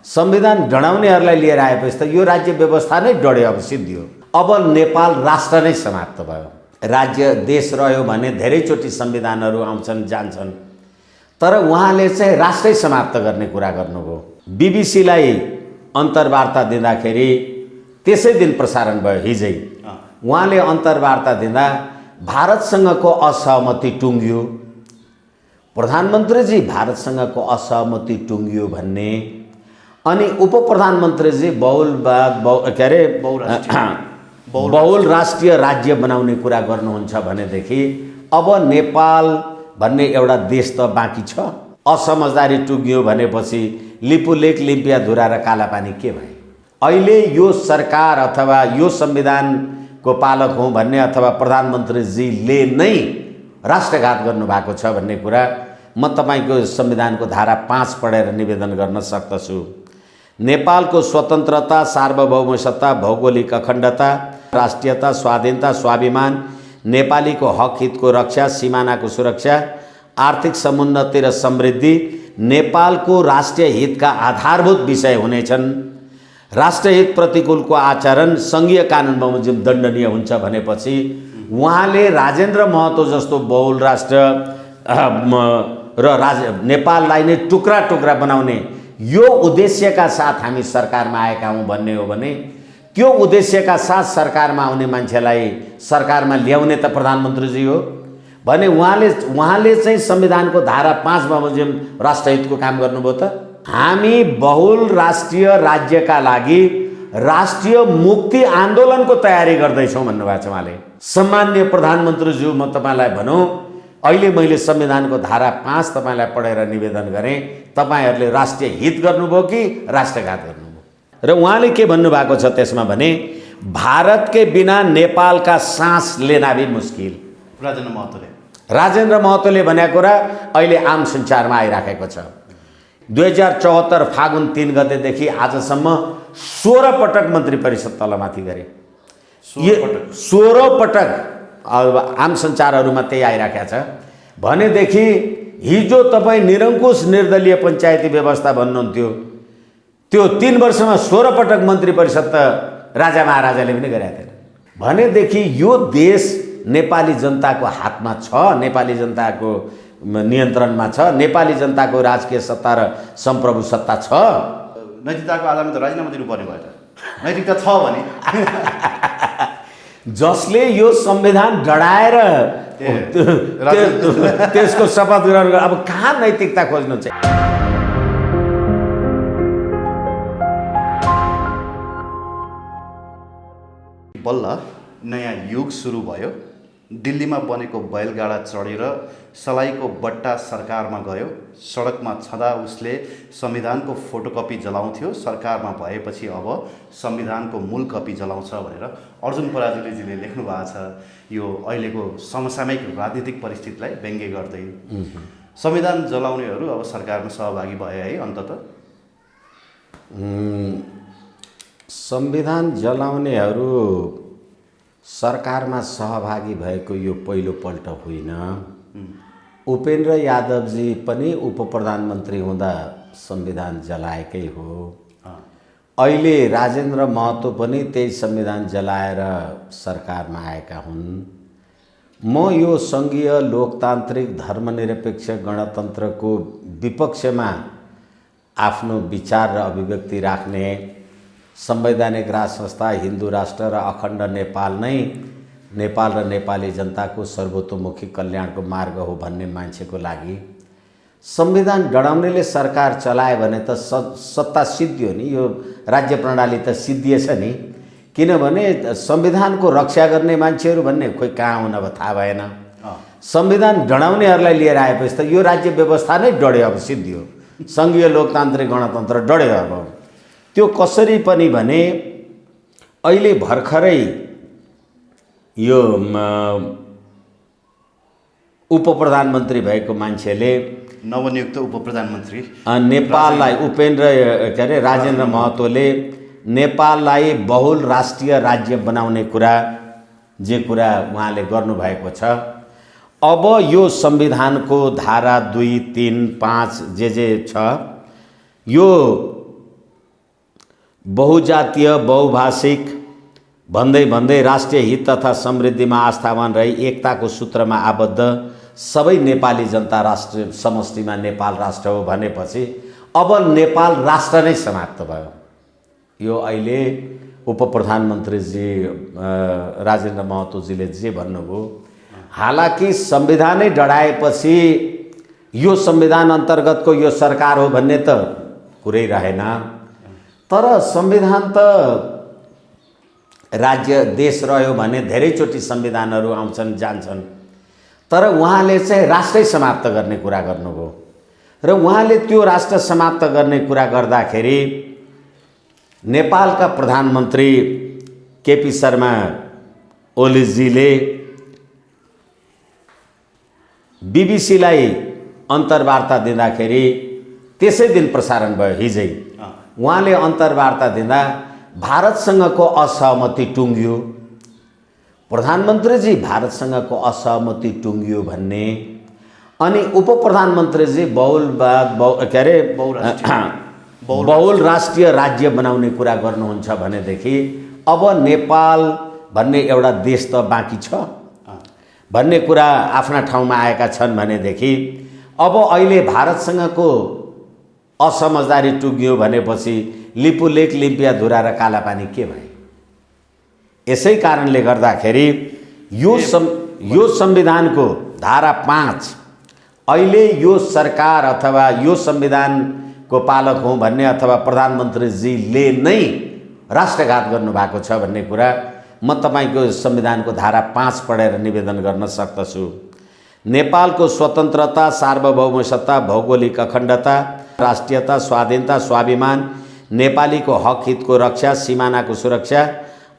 संविधान डढाउनेहरूलाई लिएर आएपछि त यो राज्य व्यवस्था नै डढ्यो, अब सिद्धियो। अब नेपाल राष्ट्र नै समाप्त भयो। राज्य देश रह्यो भने धेरैचोटि संविधानहरू आउँछन् जान्छन्, तर उहाँले चाहिँ राष्ट्रै समाप्त गर्ने कुरा गर्नुभयो। बीबीसीलाई अन्तर्वार्ता दिँदाखेरि त्यसै दिन प्रसारण भयो हिजै, उहाँले अन्तर्वार्ता दिँदा भारतसँगको असहमति टुङ्गियो, प्रधानमन्त्रीजी भारतसँगको असहमति टुङ्गियो भन्ने, अनि उप प्रधानमन्त्रीजी बहुल राष्ट्रिय राज्य बनाउने कुरा गर्नुहुन्छ भनेदेखि अब नेपाल भन्ने एउटा देश त बाँकी छ। असमझदारी टुङ्गियो भनेपछि लिपुलेक लिम्पियाधुरा र कालापानी के भए? अहिले यो सरकार अथवा यो संविधानको पालक हुँ भन्ने अथवा प्रधानमन्त्रीजीले नै राष्ट्रघात गर्नुभएको छ भन्ने कुरा म तपाईको संविधानको धारा 5 पढेर निवेदन गर्न सक्दछु। नेपालको स्वतन्त्रता, सार्वभौमसत्ता, भौगोलिक अखण्डता, राष्ट्रियता, स्वाधीनता, स्वाभिमान, नेपालीको हक हितको रक्षा, सिमानाको सुरक्षा, आर्थिक समुन्नति र समृद्धि नेपालको राष्ट्रिय हितका आधारभूत विषय हुनेछन्। राष्ट्रहित प्रतिकूलको आचरण सङ्घीय कानुन बमोजिम दण्डनीय हुन्छ भनेपछि उहाँले राजेन्द्र महतो जस्तो बहुल राष्ट्र नेपाललाई नै टुक्रा टुक्रा बनाउने यो उद्देश्यका साथ हामी सरकारमा आएका हौँ भन्ने हो भने त्यो उद्देश्यका साथ सरकारमा आउने मान्छेलाई सरकारमा ल्याउने त प्रधानमन्त्रीजी हो भने उहाँले चाहिँ संविधानको धारा 5 बमोजिम राष्ट्रहितको काम गर्नुभयो त। हामी बहुल राष्ट्रिय राज्यका लागि राष्ट्रिय मुक्ति आन्दोलनको तयारी गर्दैछौँ भन्नुभएको छ उहाँले। सम्माननीय प्रधानमन्त्रीज्यू, म तपाईँलाई भनौँ, अहिले मैले संविधानको धारा 5 तपाईँलाई पढेर निवेदन गरेँ, तपाईँहरूले राष्ट्रिय हित गर्नुभयो कि राष्ट्रघात गर्नुभयो? र उहाँले के भन्नुभएको छ त्यसमा भने भारत के बिना नेपाल का सांस लेना भी मुस्किल। राजेन्द्र महतोले भनेको कुरा अहिले आम सञ्चारमा आइराखेको छ। 2074 फागुन 3 गतेदेखि आजसम्म 16 पटक मन्त्री परिषद तलमाथि गरे। 16 पटक आम सञ्चारहरूमा त्यही आइराखेको छ भनेदेखि हिजो तपाईँ निरङ्कुश निर्दलीय पञ्चायती व्यवस्था भन्नुहुन्थ्यो, त्यो 3 वर्षमा 16 पटक मन्त्री परिषद त राजा महाराजाले पनि गरेका थिएन भनेदेखि यो देश नेपाली जनताको हातमा छ, नेपाली जनताको नियन्त्रणमा छ, नेपाली जनताको राजकीय सत्ता र सम्प्रभु सत्ता छ। नैतिकताको आधारमा त राजीनामा दिनुपर्ने भयो त, नैतिकता छ भने। जसले यो संविधान डढाएर त्यसको शपथ ग्रहण अब कहाँ नैतिकता खोज्नु चाहिँ? बल्ल नयाँ युग सुरु भयो। दिल्लीमा बनेको बैलगाडा चढेर सलाईको बट्टा सरकारमा गयो। सडकमा छँदा उसले संविधानको फोटोकपी जलाउँथ्यो, सरकारमा भएपछि अब संविधानको मूल कपी जलाउँछ भनेर अर्जुन पराजुलीजीले लेख्नु भएको छ। यो अहिलेको समसामयिक राजनीतिक परिस्थितिलाई व्यङ्ग्य गर्दै संविधान जलाउनेहरू अब सरकारमा सहभागी भए है अन्ततः? संविधान जलाउनेहरू सरकारमा सहभागी भएको यो पहिलो पल्ट होइन। उपेन्द्र यादवजी पनि उप प्रधानमन्त्री हुँदा संविधान जलाएकै हो। अहिले राजेन्द्र महतो पनि त्यही संविधान जलाएर सरकारमा आएका हुन्। म यो सङ्घीय लोकतान्त्रिक धर्मनिरपेक्ष गणतन्त्रको विपक्षमा आफ्नो विचार र अभिव्यक्ति राख्ने संवैधानिक राज संस्था, हिन्दू राष्ट्र र अखण्ड नेपाल नै नेपाल र नेपाली जनताको सर्वतोमुखी कल्याणको मार्ग हो भन्ने मान्छेको लागि संविधान डढाउनेले सरकार चलायो भने त सत्ता सिद्धियो नि, यो राज्य प्रणाली त सिद्धिएछ नि। किनभने संविधानको रक्षा गर्ने मान्छेहरू भन्ने खोइ कहाँ हुन अब थाहा भएन। संविधान डढाउनेहरूलाई लिएर आएपछि त यो राज्य व्यवस्था नै डढ्यो, अब सिद्धियो। सङ्घीय लोकतान्त्रिक गणतन्त्र डढ्यो। अब त्यो कसरी पनि भने अहिले भर्खरै यो उप प्रधानमन्त्री भएको मान्छेले नवनियुक्त उप प्रधानमन्त्री नेपाललाई राजेन्द्र महतोले नेपाललाई बहुल राष्ट्रिय राज्य बनाउने कुरा उहाँले गर्नुभएको छ। अब यो संविधानको धारा 2, 3, 5 जे छ यो बहुजातीय बहुभाषिक भन्दै भन्दै राष्ट्रिय हित तथा समृद्धिमा आस्थावान रही एकताको सूत्रमा आबद्ध सबै नेपाली जनता राष्ट्र समष्टिमा नेपाल राष्ट्र हो भनेपछि अब नेपाल राष्ट्र नै समाप्त भयो। यो अहिले उप प्रधानमन्त्रीजी राजेन्द्र महतोजीले जे भन्नुभयो, हालाकि संविधानै डढाएपछि यो संविधान अन्तर्गतको यो सरकार हो भन्ने त कुरै रहेन। तर संविधान त राज्य देश रह्यो भने धेरैचोटि संविधानहरू आउँछन् जान्छन्, तर उहाँले चाहिँ राष्ट्रै समाप्त गर्ने कुरा गर्नुभयो र उहाँले त्यो राष्ट्र समाप्त गर्ने कुरा गर्दाखेरि नेपालका प्रधानमन्त्री केपी शर्मा ओलीजीले बीबीसीलाई अन्तर्वार्ता दिँदाखेरि त्यसै दिन प्रसारण भयो हिजै, उहाँले अन्तर्वार्ता दिँदा भारतसँगको असहमति टुङ्गियो। प्रधानमन्त्रीजी भारतसँगको असहमति टुङ्गियो भन्ने, अनि उप प्रधानमन्त्रीजी बहुल राष्ट्रिय राज्य बनाउने कुरा गर्नुहुन्छ भनेदेखि अब नेपाल भन्ने एउटा देश त बाँकी छ भन्ने कुरा आफ्ना ठाउँमा आएका छन् भनेदेखि अब अहिले भारतसँगको असमझदारी टुङ्गियो भनेपछि लिपुलेक लिम्पियाधुरा र कालापानी के भए? यसै कारणले गर्दाखेरि यो संविधानको धारा 5 अहिले यो सरकार अथवा यो संविधानको पालक हुँ भन्ने अथवा प्रधानमन्त्रीजीले नै राष्ट्रघात गर्नुभएको छ भन्ने कुरा म तपाईको संविधानको धारा 5 पढेर निवेदन गर्न सक्दछु। नेपालको स्वतन्त्रता, सार्वभौमसत्ता, भौगोलिक अखण्डता, राष्ट्रियता, स्वाधीनता, स्वाभिमान, नेपालीको हक हितको रक्षा, सिमानाको सुरक्षा,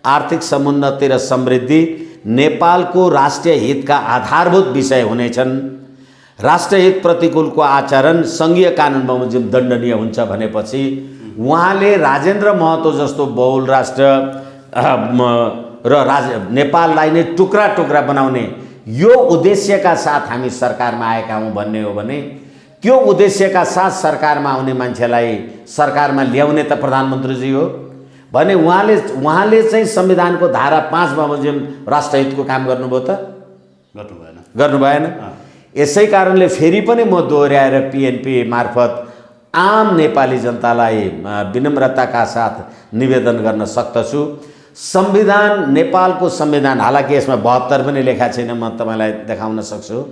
आर्थिक समुन्नति र समृद्धि नेपालको राष्ट्रिय हितका आधारभूत विषय हुनेछन्। राष्ट्रिय हित प्रतिकूलको आचरण सङ्घीय कानुन बमोजिम दण्डनीय हुन्छ भनेपछि उहाँले राजेन्द्र महतो जस्तो बहुल राष्ट्र नेपाललाई नै टुक्रा टुक्रा बनाउने यो उद्देश्यका साथ हामी सरकारमा आएका हौँ भन्ने हो भने त्यो उद्देश्यका साथ सरकारमा आउने मान्छेलाई सरकारमा ल्याउने त प्रधानमन्त्रीजी हो भने उहाँले चाहिँ संविधानको धारा 5 बमोजिम राष्ट्रहितको काम गर्नुभयो त? गर्नु भएन। यसै कारणले फेरि पनि म दोहोर्याएर पिएनपी मार्फत आम नेपाली जनतालाई विनम्रताका साथ निवेदन गर्न सक्दछु। संविधान, नेपालको संविधान, हालाकि यसमा 72 पनि लेखा छैन, म तपाईलाई देखाउन सक्छु।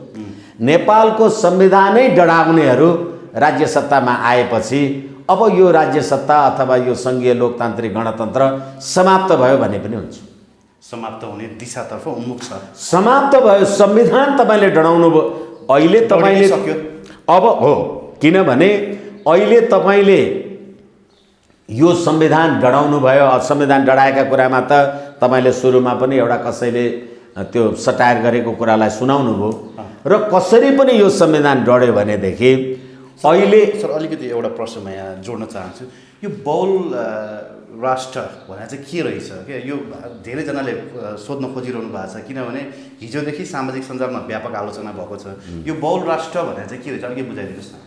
नेपालको संविधानै डढाउनेहरू राज्य सत्तामा आएपछि अब यो राज्य सत्ता अथवा यो सङ्घीय लोकतान्त्रिक गणतन्त्र समाप्त भयो भने पनि हुन्छ। समाप्त हुने दिशातर्फ उन्मुख छ। समाप्त भयो। संविधान तपाईले डढाउनु भयो। अहिले तपाईले सक्यो अब हो, किनभने अहिले तपाईले यो संविधान डढाउनु भयो। संविधान डढाएका कुरामा त तपाईले सुरुमा पनि एउटा कसैले त्यो सटायर गरेको कुरालाई सुनाउनु भयो र कसरी पनि यो संविधान डढ्यो भनेदेखि अहिले सर अलिकति एउटा प्रश्न म यहाँ जोड्न चाहन्छु। यो बहुल राष्ट्र भने चाहिँ के रहेछ के? यो धेरैजनाले सोध्न खोजिरहनु भएको छ, किनभने हिजोदेखि सामाजिक सञ्जालमा व्यापक आलोचना भएको छ। यो बहुल राष्ट्र भने चाहिँ के रहेछ अलिकति बुझाइदिनुहोस् न।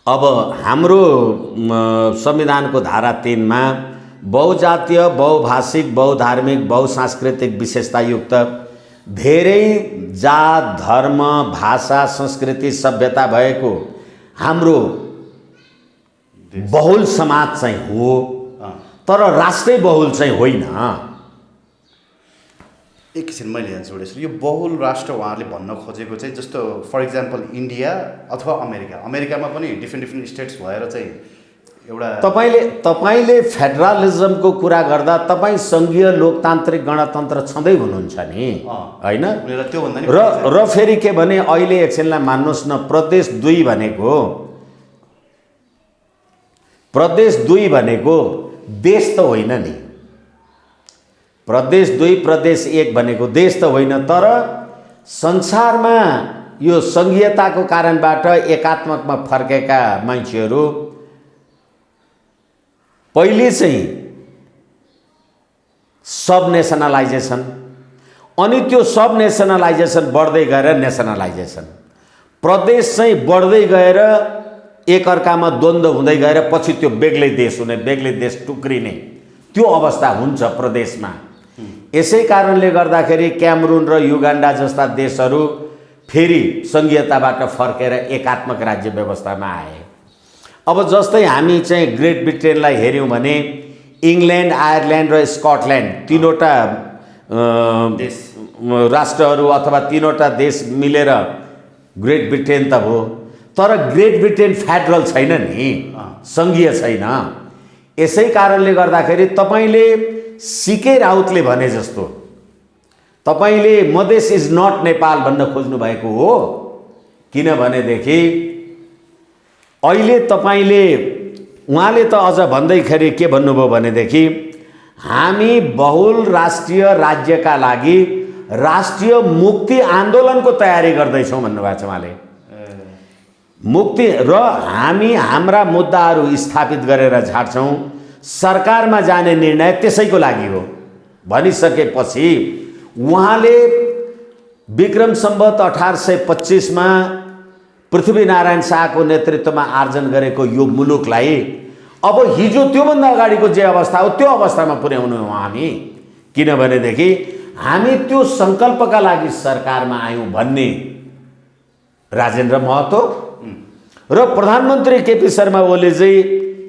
अब हाम्रो संविधानको धारा 3 मा बहुजातीय, बहुभाषिक, बहुधार्मिक, बहुसांस्कृतिक विशेषतायुक्त धेरै जात, धर्म, भाषा, संस्कृति, सभ्यता भएको हाम्रो बहुल समाज चाहिँ हो, तर राष्ट्रै बहुल चाहिँ होइन। एकछिन मैले यहाँ जोडेछु। यो बहुल राष्ट्र उहाँले भन्न खोजेको चाहिँ जस्तो फर इक्जाम्पल इन्डिया अथवा अमेरिकामा पनि डिफ्रेन्ट स्टेट्स भएर चाहिँ एउटा तपाईले फेडरलिजमको कुरा गर्दा तपाईँ सङ्घीय लोकतान्त्रिक गणतन्त्र छँदै हुनुहुन्छ नि, होइन? र फेरि के भने अहिले एकछिनलाई मान्नुहोस् न, प्रदेश 2 भनेको देश त होइन नि। प्रदेश 2 प्रदेश 1 भनेको देश त होइन, तर संसारमा यो सङ्घीयताको कारणबाट एकात्मकमा फर्केका मान्छेहरू पहिले चाहिँ सब नेसनलाइजेसन, अनि त्यो सब नेसनलाइजेसन बढ्दै गएर नेसनलाइजेसन, प्रदेश चाहिँ बढ्दै गएर एकअर्कामा द्वन्द्व हुँदै गएर पछि त्यो बेग्लै देश हुने, बेग्लै देश टुक्रिने त्यो अवस्था हुन्छ प्रदेशमा। यसै कारणले गर्दाखेरि क्यामरुन र युगान्डा जस्ता देशहरू फेरि सङ्घीयताबाट फर्केर एकात्मक राज्य व्यवस्थामा आए। अब जस्तै हामी चाहिँ ग्रेट ब्रिटेनलाई हेऱ्यौँ भने इङ्ल्यान्ड, आयरल्यान्ड र स्कटल्यान्ड तीनवटा देश राष्ट्रहरू अथवा तीनवटा देश मिलेर ग्रेट ब्रिटेन त हो, तर ग्रेट ब्रिटेन फेडरल छैन नि, सङ्घीय छैन। यसै कारणले गर्दाखेरि तपाईँले सिके राउतले भने जस्तो तपाईँले मधेस इज नट नेपाल भन्न खोज्नु भएको हो। किनभनेदेखि अहिले तपाईँले उहाँले त अझ भन्दैखेरि के भन्नुभयो भनेदेखि हामी बहुल राष्ट्रिय राज्यका लागि राष्ट्रिय मुक्ति आन्दोलनको तयारी गर्दैछौँ भन्नुभएको छ उहाँले। मुक्ति र हामी हाम्रा मुद्दाहरू स्थापित गरेर झार्छौँ, सरकारमा जाने निर्णय त्यसैको लागि हो भनिसकेपछि उहाँले विक्रम सम्वत 1825 मा पृथ्वीनारायण शाहको नेतृत्वमा आर्जन गरेको यो मुलुकलाई अब हिजो त्योभन्दा अगाडिको जे अवस्था हो त्यो अवस्थामा पुर्याउनु हो हामी। किनभनेदेखि हामी त्यो सङ्कल्पका लागि सरकारमा आयौँ भन्ने राजेन्द्र महतो र प्रधानमन्त्री केपी शर्मा ओली चाहिँ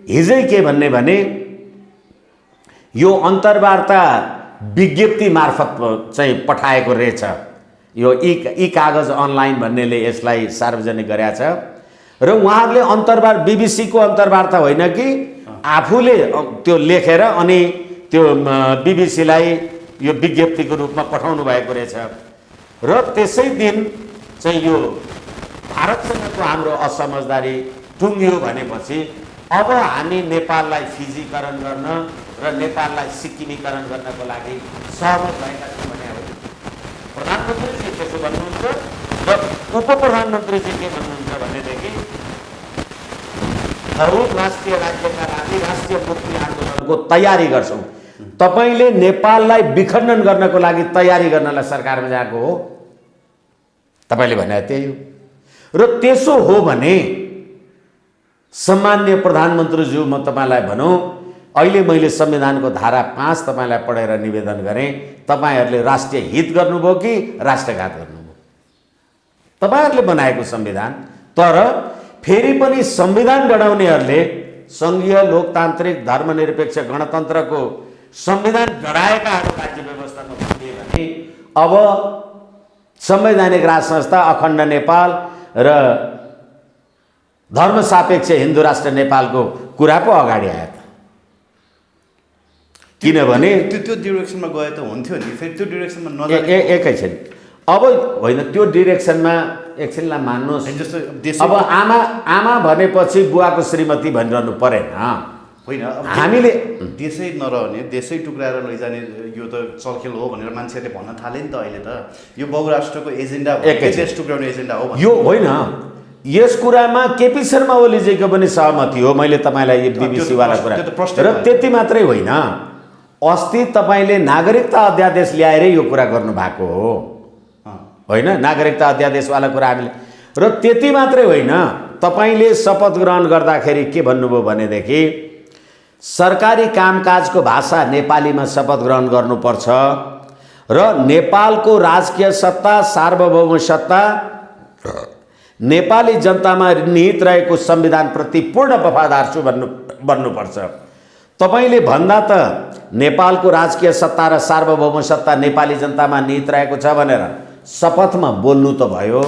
हिजै के भन्ने भने यो अन्तर्वार्ता विज्ञप्ति मार्फत चाहिँ पठाएको रहेछ, यो ई कागज अनलाइन भन्नेले यसलाई सार्वजनिक गरेका छ। र उहाँहरूले अन्तर्वार्ता बीबीसीको अन्तर्वार्ता होइन कि आफूले त्यो लेखेर अनि त्यो बीबीसीलाई यो विज्ञप्तिको रूपमा पठाउनु भएको रहेछ। र त्यसै दिन चाहिँ यो भारतसँगको हाम्रो असमझदारी टुङ्ग्यो भनेपछि अब हामी नेपाललाई फिजीकरण गर्न र नेपाललाई सिक्किमीकरण गर्नको लागि सहमत भएका छौँ भने हो। प्रधानमन्त्रीजी त्यसो भन्नुहुन्छ र उप प्रधानमन्त्रीजी के भन्नुहुन्छ भनेदेखि बहु राष्ट्रिय राज्यका लागि राष्ट्रिय मुक्ति आन्दोलनको तयारी गर्छौँ। तपाईँले नेपाललाई विखण्डन गर्नको लागि तयारी गर्नलाई सरकारमा जाएको हो, तपाईँले भने त्यही हो। र त्यसो हो भने सम्माननीय प्रधानमन्त्रीज्यू, म तपाईँलाई भनौँ अहिले मैले संविधानको धारा 5 तपाईँलाई पढेर निवेदन गरेँ, तपाईँहरूले राष्ट्रिय हित गर्नुभयो कि राष्ट्रघात गर्नुभयो? तपाईँहरूले बनाएको संविधान। तर फेरि पनि संविधान गढाउनेहरूले सङ्घीय लोकतान्त्रिक धर्मनिरपेक्ष गणतन्त्रको संविधान गढाएकाहरू राज्य व्यवस्थामा पुगे भने अब संवैधानिक राज संस्था अखण्ड नेपाल र धर्मसापेक्ष हिन्दू राष्ट्र नेपालको कुरा पो अगाडि आयो त। किनभने त्यो डिरेक्सनमा गए त हुन्थ्यो नि, फेरि त्यो डिरेक्सनमा एकैछिन अब होइन, त्यो डिरेक्सनमा एकछिनलाई मान्नुहोस्। जस्तो अब आमा भनेपछि बुवाको श्रीमती भनिरहनु परेन होइन, हामीले देशै नरहने, देशै टुक्राएर लैजाने यो त चलखेल हो भनेर मान्छेहरूले भन्न थाले नि त। अहिले त यो बहुराष्ट्रको एजेन्डा, देश टुक्राउने एजेन्डा हो यो होइन। यस कुरामा केपी शर्मा ओलीजीको पनि सहमति हो। मैले तपाईँलाई यो बीबीसीवाला कुरा र त्यति मात्रै होइन, अस्ति तपाईँले नागरिकता अध्यादेश ल्याएर यो कुरा गर्नुभएको हो होइन, नागरिकता अध्यादेशवाला कुरा हामीले। र त्यति मात्रै होइन, तपाईँले शपथ ग्रहण गर्दाखेरि के भन्नुभयो भनेदेखि सरकारी कामकाजको भाषा नेपालीमा शपथ ग्रहण गर्नुपर्छ र नेपालको राजकीय सत्ता सार्वभौम सत्ता नेपाली जनतामा निहित रहेको संविधानप्रति पूर्ण वफादार छु भन्नुपर्छ। तपाईँले भन्दा त नेपालको राजकीय सत्ता र सार्वभौम सत्ता नेपाली जनतामा निहित रहेको छ भनेर शपथमा बोल्नु त भयो,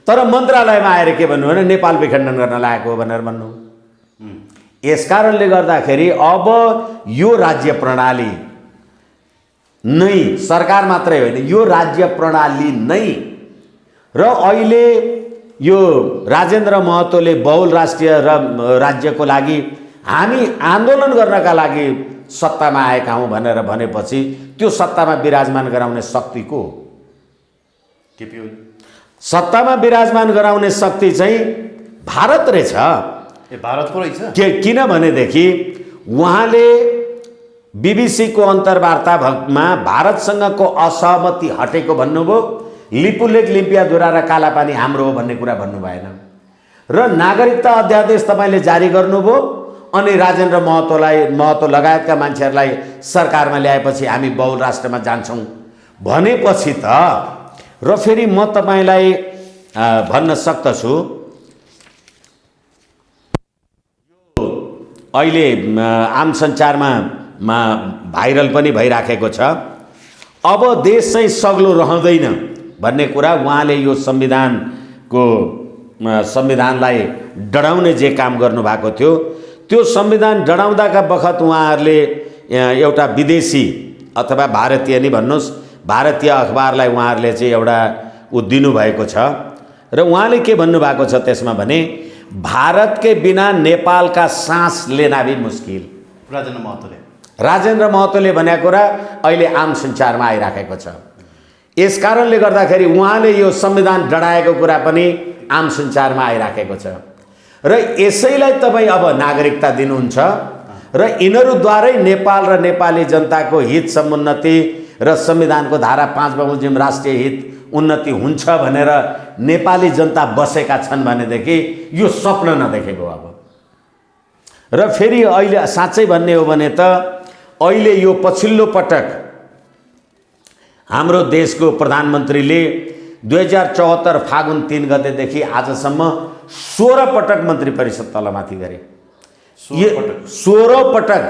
तर मन्त्रालयमा आएर के भन्नु भने नेपाल विखण्डन गर्न लागेको हो भनेर भन्नु। यसकारणले गर्दाखेरि अब यो राज्य प्रणाली नै, सरकार मात्रै होइन, यो राज्य प्रणाली नै र अहिले यो राजेन्द्र महतोले बहुल राष्ट्रिय राज्यको लागि हामी आन्दोलन गर्नका लागि सत्तामा आएका हौँ भनेर भनेपछि त्यो सत्तामा विराजमान गराउने शक्ति को हो? केपी ओली। सत्तामा विराजमान गराउने शक्ति चाहिँ भारत रहेछ। भारतको रहेछ। किनभनेदेखि उहाँले बीबीसीको अन्तर्वार्तामा भारतसँगको असहमति हटेको भन्नुभयो, लिपुलेख लिम्पियाधुरा र कालापानी हाम्रो हो भन्ने कुरा भन्नु भएन। र नागरिकता अध्यादेश तपाईँले जारी गर्नुभयो अनि राजेन्द्र महतो लगायतका मान्छेहरूलाई सरकारमा ल्याएपछि हामी बहुल राष्ट्रमा जान्छौँ भनेपछि त र फेरि म तपाईँलाई भन्न सक्दछु अहिले आम सञ्चारमा भाइरल पनि भइराखेको छ अब देश चाहिँ सग्लो रहँदैन भन्ने कुरा उहाँले यो संविधानलाई डढाउने जे काम गर्नुभएको थियो त्यो संविधान डढाउँदाका बखत उहाँहरूले एउटा विदेशी अथवा भारतीय नै भन्नुहोस् भारतीय अखबारलाई उहाँहरूले चाहिँ एउटा दिनुभएको छ र उहाँले के भन्नुभएको छ त्यसमा भने भारत के बिना नेपाल का सांस लेना भी मुस्किल। राजेन्द्र महतोले भनेको कुरा अहिले आम सञ्चारमा आइराखेको छ। यस कारणले गर्दाखेरि उहाँले यो संविधान डढाएको कुरा पनि आम सञ्चारमा आइराखेको छ र यसैलाई तपाईँ अब नागरिकता दिनुहुन्छ र यिनीहरूद्वारै नेपाल र नेपाली जनताको हित समुन्नति र संविधानको धारा 5 बमोजिम राष्ट्रिय हित उन्नति हुन्छ भनेर नेपाली जनता बसेका छन् भनेदेखि यो स्वप्न नदेखेको अब। र फेरि अहिले साँच्चै भन्ने हो भने त अहिले यो पछिल्लो पटक हाम्रो देशको प्रधानमन्त्रीले 2074 फागुन 3 गतेदेखि आजसम्म 16 पटक मन्त्री परिषद तलमाथि गरे। 16 पटक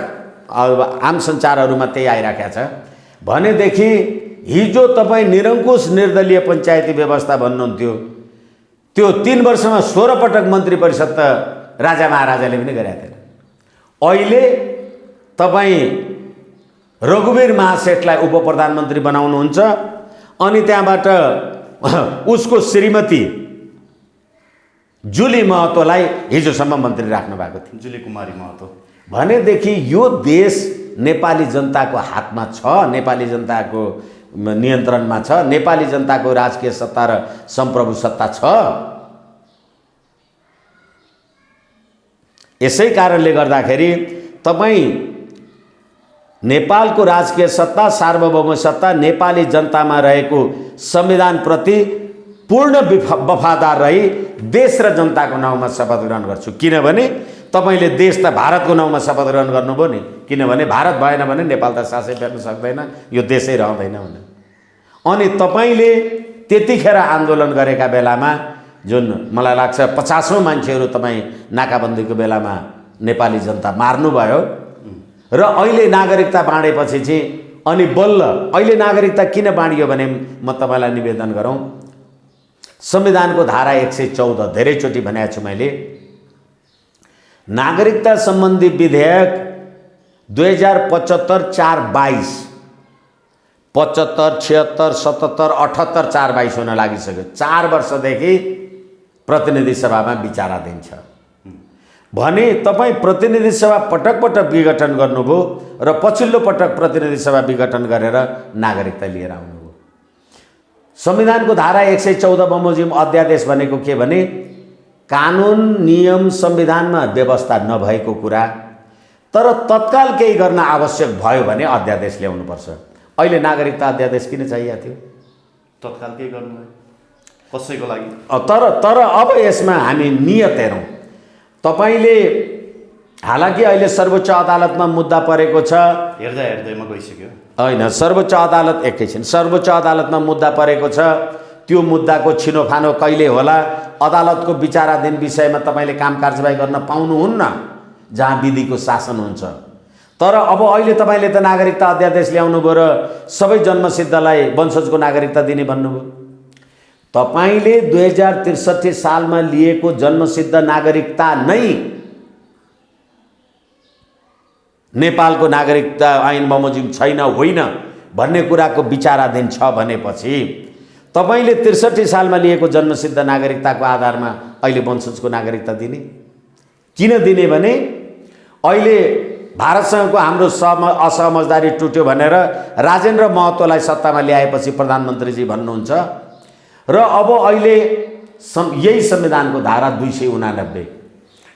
आम सञ्चारहरूमा त्यही आइराखेको छ भनेदेखि हिजो तपाईँ निरङ्कुश निर्दलीय पञ्चायती व्यवस्था भन्नुहुन्थ्यो त्यो 3 वर्षमा 16 पटक मन्त्री परिषद त राजा महाराजाले पनि गरेका थिएन। अहिले तपाईँ रघुवीर महासेठलाई उप प्रधानमन्त्री बनाउनुहुन्छ अनि त्यहाँबाट उसको श्रीमती जुली महतोलाई हिजोसम्म मन्त्री राख्नु भएको थियो, जुली कुमारी महतो। भनेदेखि यो देश नेपाली जनताको हातमा छ, नेपाली जनताको नियन्त्रणमा छ, नेपाली जनताको राजकीय सत्ता र सम्प्रभु सत्ता छ। यसै कारणले गर्दाखेरि तपाईँ नेपालको राजकीय सत्ता सार्वभौम सत्ता नेपाली जनतामा रहेको संविधानप्रति पूर्ण वफादार रही देश र जनताको नाउँमा शपथ ग्रहण गर्छु। किनभने तपाईले देश त भारतको नाउँमा शपथ ग्रहण गर्नुभयो नि, किनभने भारत भएन भने नेपाल त सासै फेर्न सक्दैन, यो देशै रहँदैन भने। अनि तपाईले त्यतिखेर आन्दोलन गरेका बेलामा जुन मलाई लाग्छ 50औं मान्छेहरू तपाईँ नाकाबन्दीको बेलामा नेपाली जनता मार्नुभयो र अहिले नागरिकता बाँडेपछि चाहिँ अनि बल्ल अहिले नागरिकता किन बाँडियो भने म तपाईलाई निवेदन गरौँ, संविधानको धारा 114 धेरैचोटि भनेको छु मैले, नागरिकता सम्बन्धी विधेयक 2075 4/22 75 76 77 78 4/22 हुन लागिसक्यो। 4 वर्षदेखि प्रतिनिधि सभामा विचाराधीन छ भने तपाईँ प्रतिनिधि सभा पटक पटक विघटन गर्नुभयो र पछिल्लो पटक प्रतिनिधि सभा विघटन गरेर नागरिकता लिएर आउनुभयो। संविधानको धारा 114 बमोजिम अध्यादेश भनेको के भने कानुन नियम संविधानमा व्यवस्था नभएको कुरा तर तत्काल केही गर्न आवश्यक भयो भने अध्यादेश ल्याउनुपर्छ। अहिले नागरिकता अध्यादेश किन चाहिएको थियो? तत्काल केही गर्नु कसैको लागि। तर अब यसमा हामी नियत हेरौँ। तपाईले हालाकि अहिले सर्वोच्च अदालतमा मुद्दा परेको छ, हेर्दा हेर्दैमा गइसक्यो होइन, सर्वोच्च अदालत एकैछिन सर्वोच्च अदालतमा मुद्दा परेको छ, त्यो मुद्दाको छिनोफानो कहिले होला, अदालतको विचाराधीन विषयमा तपाईले काम कारबाही गर्न पाउनुहुन्न जहाँ विधिको शासन हुन्छ। तर अब अहिले तपाईले त नागरिकता अध्यादेश ल्याउनु भयो र सबै जन्मसिद्धलाई वंशजको नागरिकता दिने भन्नुभयो। तपाईले 2063 सालमा लिएको जन्मसिद्ध नागरिकता नै नेपालको नागरिकता ऐन बमोजिम छैन होइन भन्ने कुराको विचाराधीन छ भनेपछि तपाईले 63 सालमा लिएको जन्मसिद्ध नागरिकताको आधारमा अहिले वंशजको नागरिकता दिने किन दिने भने अहिले भारतसँगको हाम्रो असमझदारी टुट्यो भनेर राजेन्द्र महतोलाई सत्तामा ल्याएपछि प्रधानमन्त्रीजी भन्नुहुन्छ र अब अहिले यही संविधानको धारा 289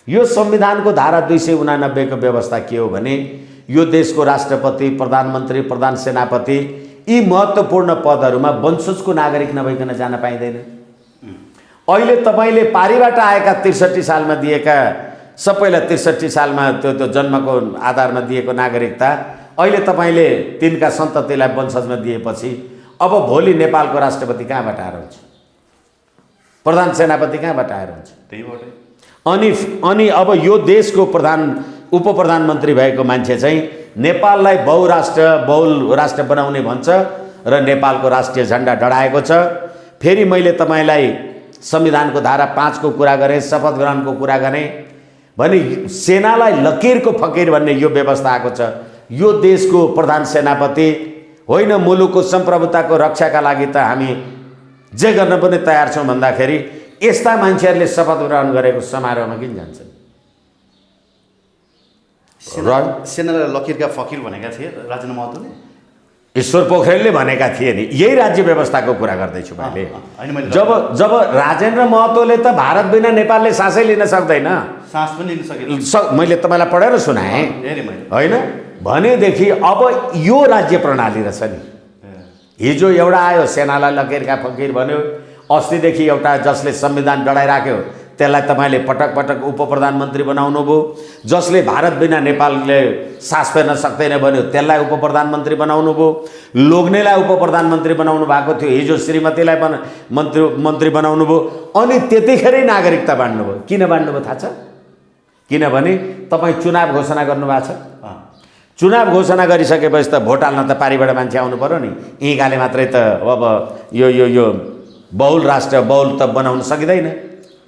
यो संविधानको धारा 289 को व्यवस्था के हो भने यो देशको राष्ट्रपति, प्रधानमन्त्री, प्रधान सेनापति यी महत्त्वपूर्ण पदहरूमा वंशजको नागरिक नभइकन जान पाइँदैन। अहिले तपाईँले पारीबाट आएका 63 सालमा दिएका सबैलाई 63 सालमा त्यो जन्मको आधारमा दिएको नागरिकता अहिले तपाईँले तिनका सन्ततिलाई वंशजमा दिएपछि अब भोलि नेपालको राष्ट्रपति कहाँबाट आएर हुन्छ, प्रधान सेनापति कहाँबाट आएर हुन्छ? त्यहीबाटै। अनि अब यो देशको उप प्रधानमन्त्री भएको मान्छे चाहिँ नेपाललाई बहुल राष्ट्र बनाउने भन्छ र नेपालको राष्ट्रिय झन्डा डढाएको छ। फेरि मैले तपाईँलाई संविधानको धारा 5 को कुरा गरेँ, शपथ ग्रहणको कुरा गरेँ भने सेनालाई लकीरको फकीर भन्ने यो व्यवस्था आएको छ। यो देशको प्रधान सेनापति होइन, मुलुकको सम्प्रभुताको रक्षाका लागि त हामी जे गर्न पनि तयार छौँ भन्दाखेरि यस्ता मान्छेहरूले शपथ ग्रहण गरेको समारोहमा किन जान्छन्? सेनालाई लकीरका फकीर भनेका थिए राजेन्द्र महतोले। ईश्वर पोखरेलले भनेका थिए नि। यही राज्य व्यवस्थाको कुरा गर्दैछु मैले। जब राजेन्द्र महतोले त भारत बिना नेपालले सासै लिन सक्दैन, सास पनि लिन सकेन। मैले तपाईँलाई पढेर सुनाएँ होइन भनेदेखि अब यो राज्य प्रणाली रहेछ नि। हिजो एउटा आयो सेनालाई लकीरका फकीर भन्यो, अस्तिदेखि एउटा जसले संविधान डढाइराख्यो त्यसलाई तपाईँले पटक पटक उप प्रधानमन्त्री बनाउनु भयो, जसले भारत बिना नेपालले सास फेर्न सक्दैन भन्यो त्यसलाई उप प्रधानमन्त्री बनाउनु भयो, लोग्नेलाई उप प्रधानमन्त्री बनाउनु भएको थियो, हिजो श्रीमतीलाई मन्त्री बनाउनु भयो, अनि त्यतिखेरै नागरिकता बाँड्नु भयो। किन बाँड्नु भयो थाहा छ? किनभने तपाईँ चुनाव घोषणा गर्नुभएको छ। चुनाव घोषणा गरिसकेपछि त भोट हाल्न त पारीबाट मान्छे आउनु पर्यो नि। यहीँकाले मात्रै त अब यो बहुल राष्ट्र बहुल त बनाउन सकिँदैन।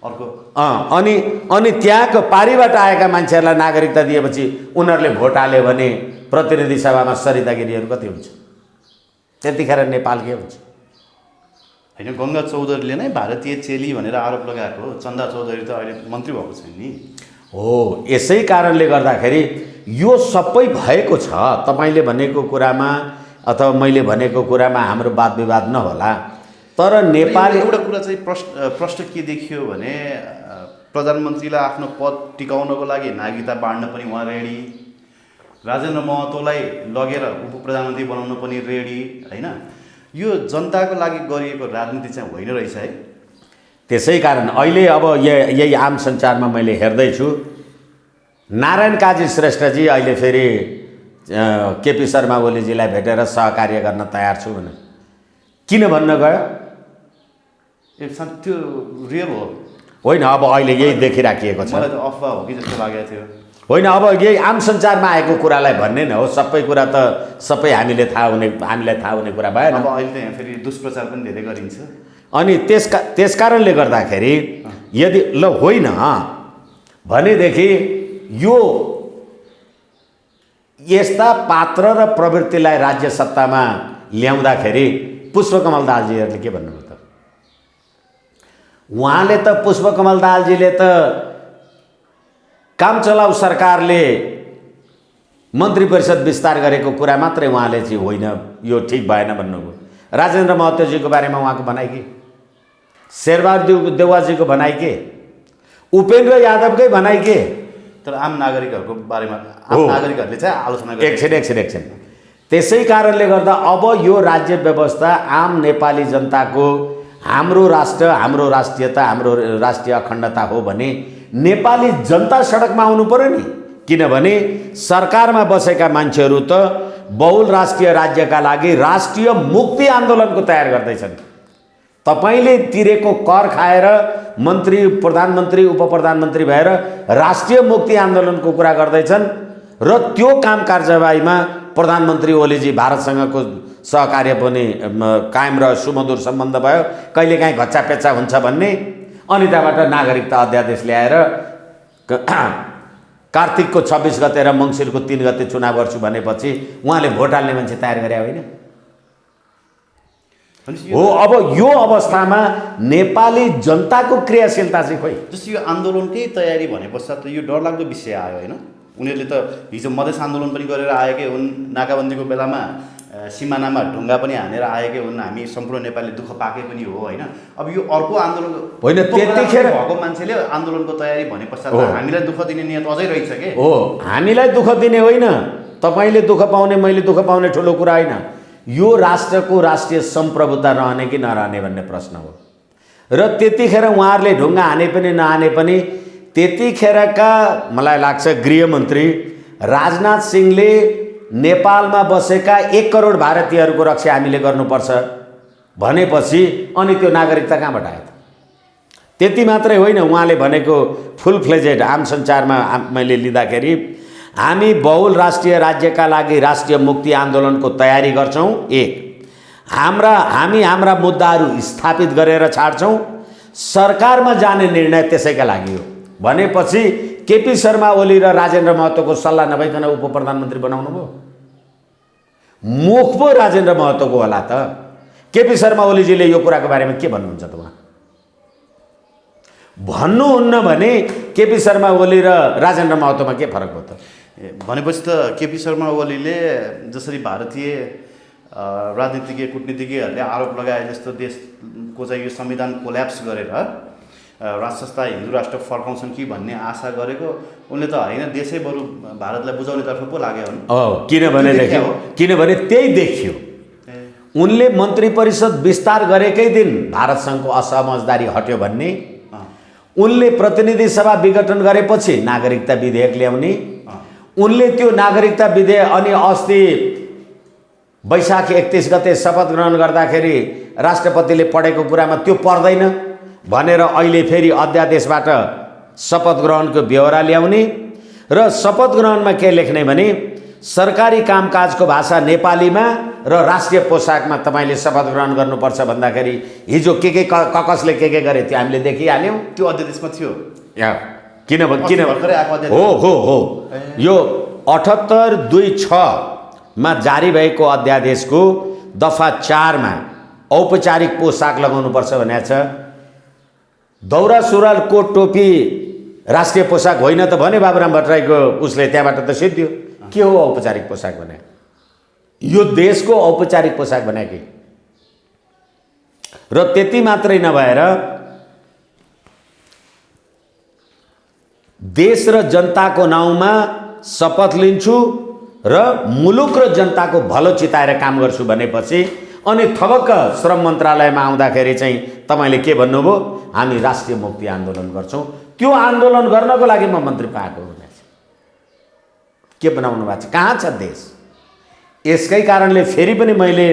अर्को अनि त्यहाँको पारीबाट आएका मान्छेहरूलाई नागरिकता दिएपछि उनीहरूले भोट हाल्यो भने प्रतिनिधि सभामा सरितागिरीहरू कति हुन्छ? त्यतिखेर नेपाल के हुन्छ? होइन, गङ्गा चौधरीले नै भारतीय चेली भनेर आरोप लगाएको। चन्दा चौधरी त अहिले मन्त्री भएको छैन नि। हो, यसै कारणले गर्दाखेरि यो सबै भएको छ। तपाईँले भनेको कुरामा अथवा मैले भनेको कुरामा हाम्रो वाद विवाद नहोला, तर नेपाल एउटा कुरा चाहिँ प्रश्न के देखियो भने प्रधानमन्त्रीलाई आफ्नो पद टिकाउनको लागि नागरिकता बाँड्न पनि उहाँ रेडी, राजेन्द्र महतोलाई लगेर उप प्रधानमन्त्री बनाउन पनि रेडी होइन। यो जनताको लागि गरिएको राजनीति चाहिँ होइन रहेछ है। त्यसै कारण अहिले अब यही आम सञ्चारमा मैले हेर्दैछु, नारायण काजी श्रेष्ठजी अहिले फेरि केपी शर्मा ओलीजीलाई भेटेर सहकार्य गर्न तयार छु भने किन भन्न गयो? त्यो रियल हो होइन? अब अहिले यही देखिराखिएको छ। मलाई त अफवाह हो कि जस्तो लागेको थियो। होइन, अब यही आम सञ्चारमा आएको कुरालाई भन्ने न हो। सबै कुरा त सबै हामीलाई थाहा हुने कुरा भएन। अब अहिले त यहाँ फेरि दुष्प्रचार पनि धेरै गरिन्छ। अनि त्यस कारणले गर्दाखेरि यदि ल होइन भनेदेखि यो यस्ता पात्र र प्रवृत्तिलाई राज्य सत्तामा ल्याउँदाखेरि पुष्पकमल दाहालजीहरूले के भन्नुभयो त? उहाँले त पुष्पकमल दाहालजीले त काम चलाउ सरकारले मन्त्री परिषद विस्तार गरेको कुरा मात्रै उहाँले चाहिँ होइन यो ठिक भएन भन्नुभयो। राजेन्द्र महतोजीको बारेमा उहाँको भनाइ के? शेरबहादुर देउवाजीको भनाइ के? उपेन्द्र यादवकै भनाइ के? तर आम नागरिकहरूको बारेमा आम नागरिकहरूले चाहिँ आलोचना गर्छन्। एकछिन। त्यसै कारणले गर्दा अब यो राज्य व्यवस्था आम नेपाली जनताको हाम्रो राष्ट्र, हाम्रो राष्ट्रियता, हाम्रो राष्ट्रिय अखण्डता हो भने नेपाली जनता सडकमा आउनु पर्यो नि। किनभने सरकारमा बसेका मान्छेहरू त बहुल राष्ट्रिय राज्यका लागि राष्ट्रिय मुक्ति आन्दोलनको तयार गर्दैछन्। तपाईँले तिरेको कर खाएर मन्त्री, प्रधानमन्त्री, उप प्रधानमन्त्री भएर राष्ट्रिय मुक्ति आन्दोलनको कुरा गर्दैछन् र त्यो काम कारबाहीमा प्रधानमन्त्री ओलीजी भारतसँगको सहकार्य पनि कायम र सुमधुर सम्बन्ध भयो, कहिलेकाहीँ घच्चापेच्चा हुन्छ भन्ने, अनि त्यहाँबाट नागरिकता अध्यादेश ल्याएर कार्तिकको 26 गते र मङ्सिरको 3 गते चुनाव गर्छु भनेपछि उहाँले भोट हाल्ने मान्छे तयार गरे होइन? हो, अब यो अवस्थामा नेपाली जनताको क्रियाशीलता चाहिँ खोइ? जस्तो यो आन्दोलनकै तयारी भने पश्चात यो डरलाग्दो विषय आयो होइन। उनीहरूले त हिजो मधेस आन्दोलन पनि गरेर आएकै हुन्, नाकाबन्दीको बेलामा सिमानामा ढुङ्गा पनि हानेर आएकै हुन्, हामी सम्पूर्ण नेपालीले दुःख पाएकै पनि हो होइन। अब यो अर्को आन्दोलन होइन, त्यतिखेर भएको मान्छेले आन्दोलनको तयारी भने पश्चात हामीलाई दुःख दिने नियत अझै रहेछ के? हो, हामीलाई दुःख दिने होइन, तपाईँले दुःख पाउने मैले दुःख पाउने ठुलो कुरा होइन। यो राष्ट्रको राष्ट्रिय सम्प्रभुता रहने कि नरहने भन्ने प्रश्न हो। र त्यतिखेर उहाँहरूले ढुङ्गा हाने पनि नहाने पनि त्यतिखेरका मलाई लाग्छ गृहमन्त्री राजनाथ सिंहले नेपालमा बसेका 1 करोड भारतीयहरूको रक्षा हामीले गर्नुपर्छ भनेपछि अनि त्यो नागरिकता कहाँबाट आयो त? त्यति मात्रै होइन, उहाँले भनेको फुल फ्लेजेड आम सञ्चारमा मैले लिँदाखेरि हामी बहुल राष्ट्रिय राज्यका लागि राष्ट्रिय मुक्ति आन्दोलनको तयारी गर्छौँ। हामी हाम्रा मुद्दाहरू स्थापित गरेर छाड्छौँ। सरकारमा जाने निर्णय त्यसैका लागि हो भनेपछि केपी शर्मा ओली र राजेन्द्र महतोको सल्लाह नभइकन उप प्रधानमन्त्री बनाउनु भयो। मुख पो राजेन्द्र महतोको होला त। केपी शर्मा ओलीजीले यो कुराको बारेमा के भन्नुहुन्छ त? उहाँ भन्नुहुन्न भने केपी शर्मा ओली र राजेन्द्र महतोमा के फरक भयो त? भनेपछि त केपी शर्मा ओलीले जसरी भारतीय राजनीतिज्ञ कूटनीतिज्ञहरूले आरोप लगाए जस्तो देशको चाहिँ यो संविधान कोल्याप्स गरेर राष्ट्र संस्था हिन्दू राष्ट्र फर्काउँछन् कि भन्ने आशा गरेको उनले त होइन, देशै बरु भारतलाई बुझाउनेतर्फ पो लाग्यो किनभने त्यही देखियो। उनले मन्त्री परिषद विस्तार गरेकै दिन भारत सङ्घको असमझदारी हट्यो भन्ने, उनले प्रतिनिधि सभा विघटन गरेपछि नागरिकता विधेयक ल्याउने, उनले त्यो नागरिकता विधेयक अनि अस्ति वैशाख 31 गते शपथ ग्रहण गर्दाखेरि राष्ट्रपतिले पढेको कुरामा त्यो पर्दैन भनेर अहिले फेरि अध्यादेशबाट शपथ ग्रहणको ब्यौरा ल्याउने र शपथ ग्रहणमा के लेख्ने भने सरकारी कामकाजको भाषा नेपालीमा र राष्ट्रिय पोसाकमा तपाईँले शपथ ग्रहण गर्नुपर्छ भन्दाखेरि हिजो के कसले के गरे त्यो हामीले देखिहाल्यौँ। त्यो अध्यादेशमा थियो किन हो यो 78(2)(6) मा जारी भएको अध्यादेशको दफा 4 मा औपचारिक पोसाक लगाउनुपर्छ भनेको छ। दौरा सुरुवाल कोट टोपी राष्ट्रिय पोसाक होइन त भने बाबुराम भट्टराईको उसले त्यहाँबाट त सिद्धियो। के हो औपचारिक पोसाक भने? यो देशको औपचारिक पोसाक भने कि र त्यति मात्रै नभएर देश र जनताको नाउँमा शपथ लिन्छु र मुलुक र जनताको भलो चिताएर काम गर्छु भनेपछि अनि थपक्क श्रम मन्त्रालयमा आउँदाखेरि चाहिँ तपाईँले के भन्नुभयो? हामी राष्ट्रिय मुक्ति आन्दोलन गर्छौँ। त्यो आन्दोलन गर्नको लागि म मन्त्री पाएको हुनेछ। के बनाउनु भएको छ? कहाँ छ देश? यसकै कारणले फेरि पनि मैले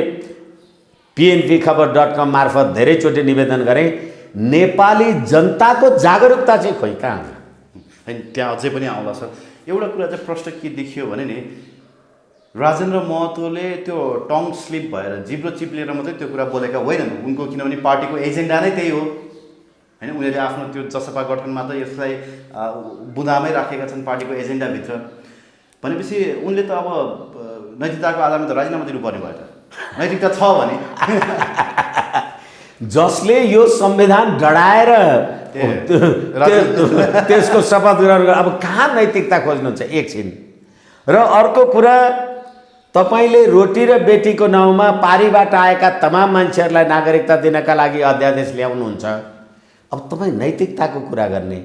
pnpkhabar.com मार्फत धेरैचोटि निवेदन गरेँ, नेपाली जनताको जागरुकता चाहिँ खोइ कहाँ छ? त्यहाँ अझै पनि आउँला छ। एउटा कुरा चाहिँ प्रश्न के देखियो भने नि, राजेन्द्र महतोले त्यो टङ स्लिप भएर जिब्रो चिप्लेर मात्रै त्यो कुरा बोलेका होइनन्। उनको किनभने पार्टीको एजेन्डा नै त्यही हो होइन। उनीहरूले आफ्नो त्यो जसपा गठनमा त यसलाई बुँदामै राखेका छन् पार्टीको एजेन्डाभित्र भनेपछि उनले त अब नैतिकताको आधारमा त राजीनामा दिनुपर्ने भयो त। नैतिकता छ भने जसले यो संविधान डढाएर त्यसको शपथ ग्रहण अब कहाँ नैतिकता खोज्नुहुन्छ एकछिन। र अर्को कुरा, तपाईँले रोटी र बेटीको नाउँमा पारीबाट आएका तमाम मान्छेहरूलाई नागरिकता दिनका लागि अध्यादेश ल्याउनुहुन्छ। अब तपाईँ नैतिकताको कुरा गर्ने,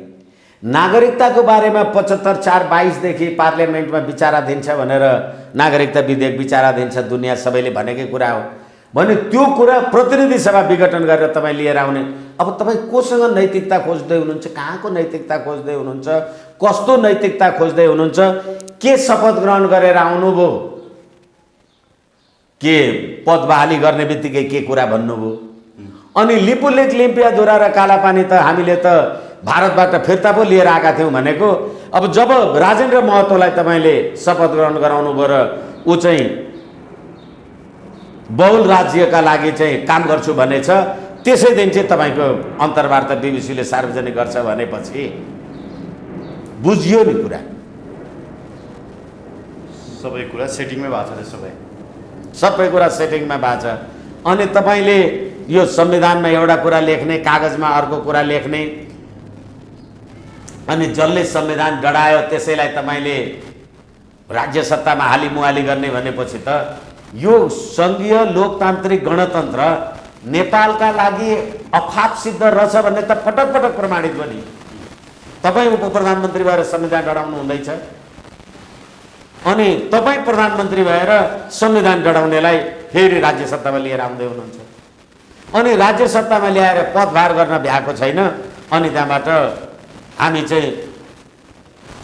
नागरिकताको बारेमा 75(4)(22) देखि पार्लियामेन्टमा विचाराधीन छ भनेर नागरिकता विधेयक विचाराधीन छ, दुनियाँ सबैले भनेकै कुरा हो भने त्यो कुरा प्रतिनिधि सभा विघटन गरेर तपाईँ लिएर आउने। अब तपाईँ कोसँग नैतिकता खोज्दै हुनुहुन्छ? कहाँको नैतिकता खोज्दै हुनुहुन्छ? कस्तो नैतिकता खोज्दै हुनुहुन्छ? के शपथ ग्रहण गरेर आउनुभयो? के पद बहाली गर्ने बित्तिकै के कुरा भन्नुभयो? अनि लिपुलेक लिम्पियाधुरा र कालापानी त हामीले त भारतबाट फिर्ता पो लिएर आएका थियौँ भनेको। अब जब राजेन्द्र महतोलाई तपाईँले शपथ ग्रहण गराउनु भयो र ऊ चाहिँ बहुल राज्यका लागि चाहिँ काम गर्छु भनेछ, त्यसै दिन चाहिँ तपाईँको अन्तर्वार्ता बीबीसीले सार्वजनिक गर्छ भनेपछि बुझियो नि कुरा। सबै कुरा सेटिङमै भएको छ। सबै कुरा सेटिङमा भएको छ। अनि तपाईँले यो संविधानमा एउटा कुरा लेख्ने, कागजमा अर्को कुरा लेख्ने, अनि जसले संविधान डढायो त्यसैलाई तपाईँले राज्य सत्तामा हालिमुहाली गर्ने भनेपछि त यो सङ्घीय लोकतान्त्रिक गणतन्त्र नेपालका लागि अफाप सिद्ध रहेछ भन्ने त पटक पटक प्रमाणित पनि। तपाईँ उप प्रधानमन्त्री भएर संविधान डढाउनु हुँदैछ अनि तपाईँ प्रधानमन्त्री भएर संविधान डढाउनेलाई फेरि राज्य सत्तामा लिएर आउँदै हुनुहुन्छ। अनि राज्य सत्तामा ल्याएर पदभार गर्न भ्याएको छैन। अनि त्यहाँबाट हामी चाहिँ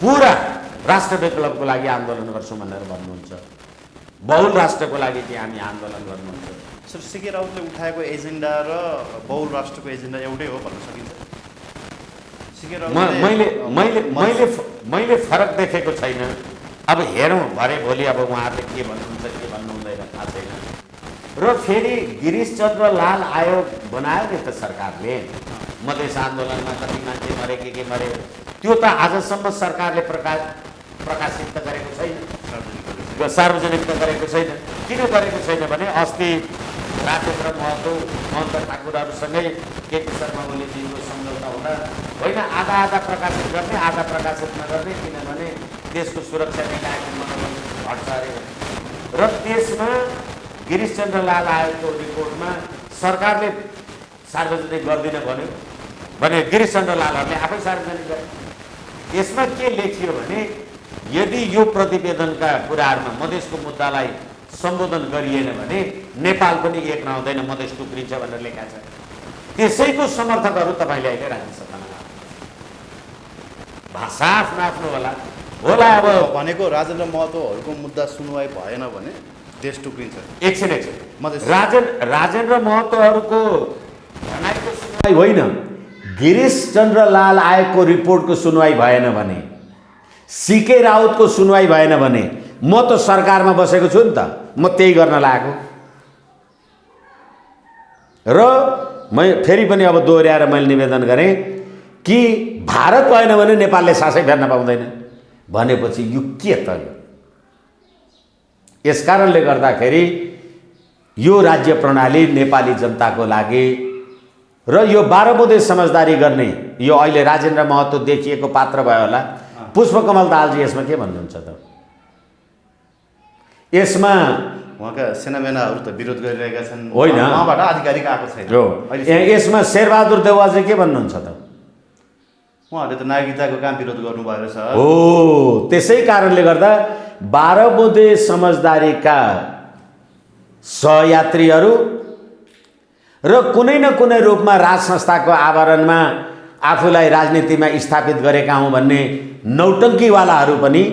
पुरा राष्ट्र विप्लवको लागि आन्दोलन गर्छौँ भनेर भन्नुहुन्छ। बहुल राष्ट्रको लागि चाहिँ हामी आन्दोलन गर्नुहुन्छ। सर, सीके राउतले उठाएको एजेन्डा र बहुल राष्ट्रको एजेन्डा एउटै हो भन्न सकिन्छ? सीके मैले फरक देखेको छैन। अब हेरौँ भरे भोलि अब उहाँहरूले के भन्नुहुन्छ के भन्नु हुँदैन थाहा छैन। र फेरि गिरीशचन्द्र लाल आयोग बनायो नि त सरकारले। मधेस आन्दोलनमा कति मान्छे मरे के मरे त्यो त आजसम्म सरकारले प्रकाशित त गरेको छैन, सार्वजनिक त गरेको छैन। किन गरेको छैन भने अस्ति राजेन्द्र महतो महन्त ठाकुरहरूसँगै केपी शर्मा ओलीजीको सम्झौता हुँदा होइन आधा आधा प्रकाशित गर्ने आधा प्रकाशित नगर्ने, किनभने देशको सुरक्षा निकायको मनोबल घट्छ अरे। र त्यसमा गिरीशचन्द्र लाल आयोगको रिपोर्टमा सरकारले सार्वजनिक गर्दिन भन्यो भने गिरीशचन्द्र लालहरूले आफै सार्वजनिक गरे। यसमा के लेखियो भने यदि यो प्रतिवेदनका कुराहरूमा मधेसको मुद्दालाई सम्बोधन गरिएन भने नेपाल पनि एक नहुँदैन, मधेस टुक्रिन्छ भनेर लेखा छ। त्यसैको समर्थकहरू तपाईँले अहिले राज्य सत्तामा भाषा आफ्नो होला अब भनेको राजेन्द्र महतोहरूको मुद्दा सुनवाई भएन भने देश टुक्रिन्छ। एकछिन राजेन्द्र महतोहरूको भनाइको सुनवाई होइन, गिरीशचन्द्र लाल आयोगको रिपोर्टको सुनवाई भएन भने, सीके राउतको सुनवाई भएन भने म त सरकारमा बसेको छु नि त, म त्यही गर्न लागेको। र मैं फेरि पनि अब दोहोऱ्याएर मैले निवेदन गरेँ कि भारत भएन भने नेपालले सासै फेर्न पाउँदैन भनेपछि यो के त यो? यसकारणले गर्दाखेरि यो राज्य प्रणाली नेपाली जनताको लागि र यो 12 बुँदे समझदारी गर्ने यो अहिले राजेन्द्र महतो देखिएको पात्र भयो होला। पुष्पकमल दाहालजी यसमा के भन्नुहुन्छ त? यसमा उहाँका सेनामेनाहरू त विरोध गरिरहेका छन्, होइन उहाँबाट आधिकारिक आएको छैन। यसमा शेरबहादुर देवालजी के भन्नुहुन्छ त? उहाँहरूले त नागरिकताको काम विरोध गर्नुभयो रहेछ। हो, त्यसै कारणले गर्दा 12 बुँदे समझदारीका सहयात्रीहरू र कुनै न कुनै रूपमा राज संस्थाको आवरणमा आफूलाई राजनीतिमा स्थापित गरेका हुँ भन्ने नौटङ्कीवालाहरू पनि